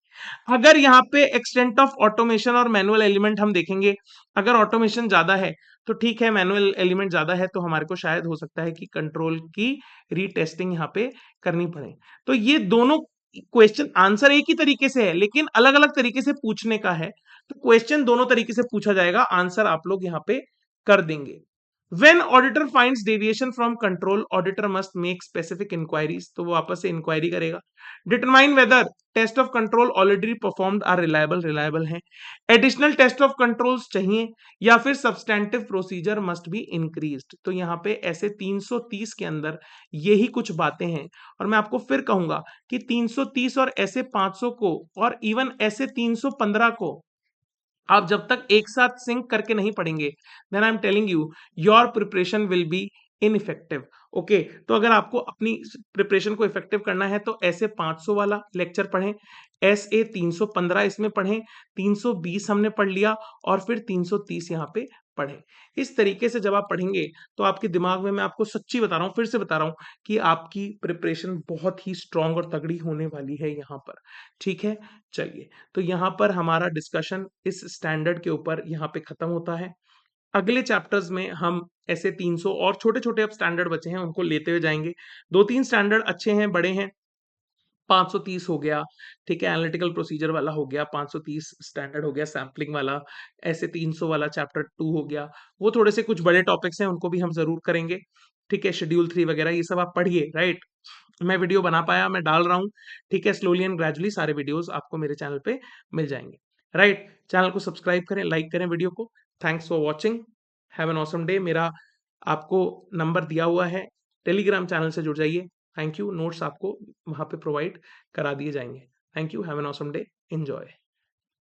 अगर यहाँ पे एक्सटेंट ऑफ ऑटोमेशन और मैनुअल एलिमेंट हम देखेंगे, अगर ऑटोमेशन ज्यादा है तो ठीक है, मैनुअल एलिमेंट ज्यादा है तो हमारे को शायद हो सकता है कि कंट्रोल की रीटेस्टिंग यहाँ पे करनी पड़े। तो ये दोनों क्वेश्चन, आंसर एक ही तरीके से है लेकिन अलग अलग तरीके से पूछने का है, तो क्वेश्चन दोनों तरीके से पूछा जाएगा, आंसर आप लोग यहाँ पे कर देंगे। When auditor finds deviation from control, auditor must make specific inquiries, तो वो वापस से इंक्वायरी करेगा। Determine whether test of control already performed are reliable है, additional test of controls चाहिए, या फिर substantive procedure must be increased। तो यहाँ पे ऐसे 330 के अंदर यही कुछ बातें हैं, और मैं आपको फिर कहूंगा कि 330 और ऐसे 500 को और इवन ऐसे 315 को आप जब तक एक साथ सिंक करके नहीं पढ़ेंगे, then I am telling you, your preparation will be ineffective. Okay, तो अगर आपको अपनी प्रिपरेशन को इफेक्टिव करना है तो ऐसे 500 वाला लेक्चर पढ़ें, एस ए 315 इसमें पढ़ें, 320 हमने पढ़ लिया, और फिर 330 यहाँ पे पढ़ें। इस तरीके से जब आप पढ़ेंगे तो आपके दिमाग में, मैं आपको सच्ची बता रहा हूँ, फिर से बता रहा हूँ, कि आपकी प्रिपरेशन बहुत ही स्ट्रांग और तगड़ी होने वाली है यहाँ पर। ठीक है, चलिए, तो यहाँ पर हमारा डिस्कशन इस स्टैंडर्ड के ऊपर यहाँ पे खत्म होता है। अगले चैप्टर्स में हम ऐसे 300 और छोटे छोटे अब स्टैंडर्ड बचे हैं उनको लेते हुए जाएंगे। दो तीन स्टैंडर्ड अच्छे हैं, बड़े हैं, 530 हो गया, ठीक है, एनालिटिकल प्रोसीजर वाला हो गया, 530 स्टैंडर्ड हो गया, सैम्पलिंग वाला, ऐसे 300 वाला चैप्टर 2 हो गया। वो थोड़े से कुछ बड़े टॉपिक्स हैं, उनको भी हम जरूर करेंगे। ठीक है, शेड्यूल 3 वगैरह ये सब आप पढ़िए, राइट। मैं वीडियो बना पाया, मैं डाल रहा हूँ, ठीक है, स्लोली एंड ग्रेजुअली सारे वीडियोस आपको मेरे चैनल पे मिल जाएंगे, राइट। चैनल को सब्सक्राइब करें, लाइक करें वीडियो को। Thanks for watching, have an awesome day. मेरा आपको नंबर दिया हुआ है, टेलीग्राम चैनल से जुड़ जाइए। थैंक यू, नोट्स आपको वहां पे प्रोवाइड करा दिए जाएंगे। Thank you, have an awesome day, enjoy.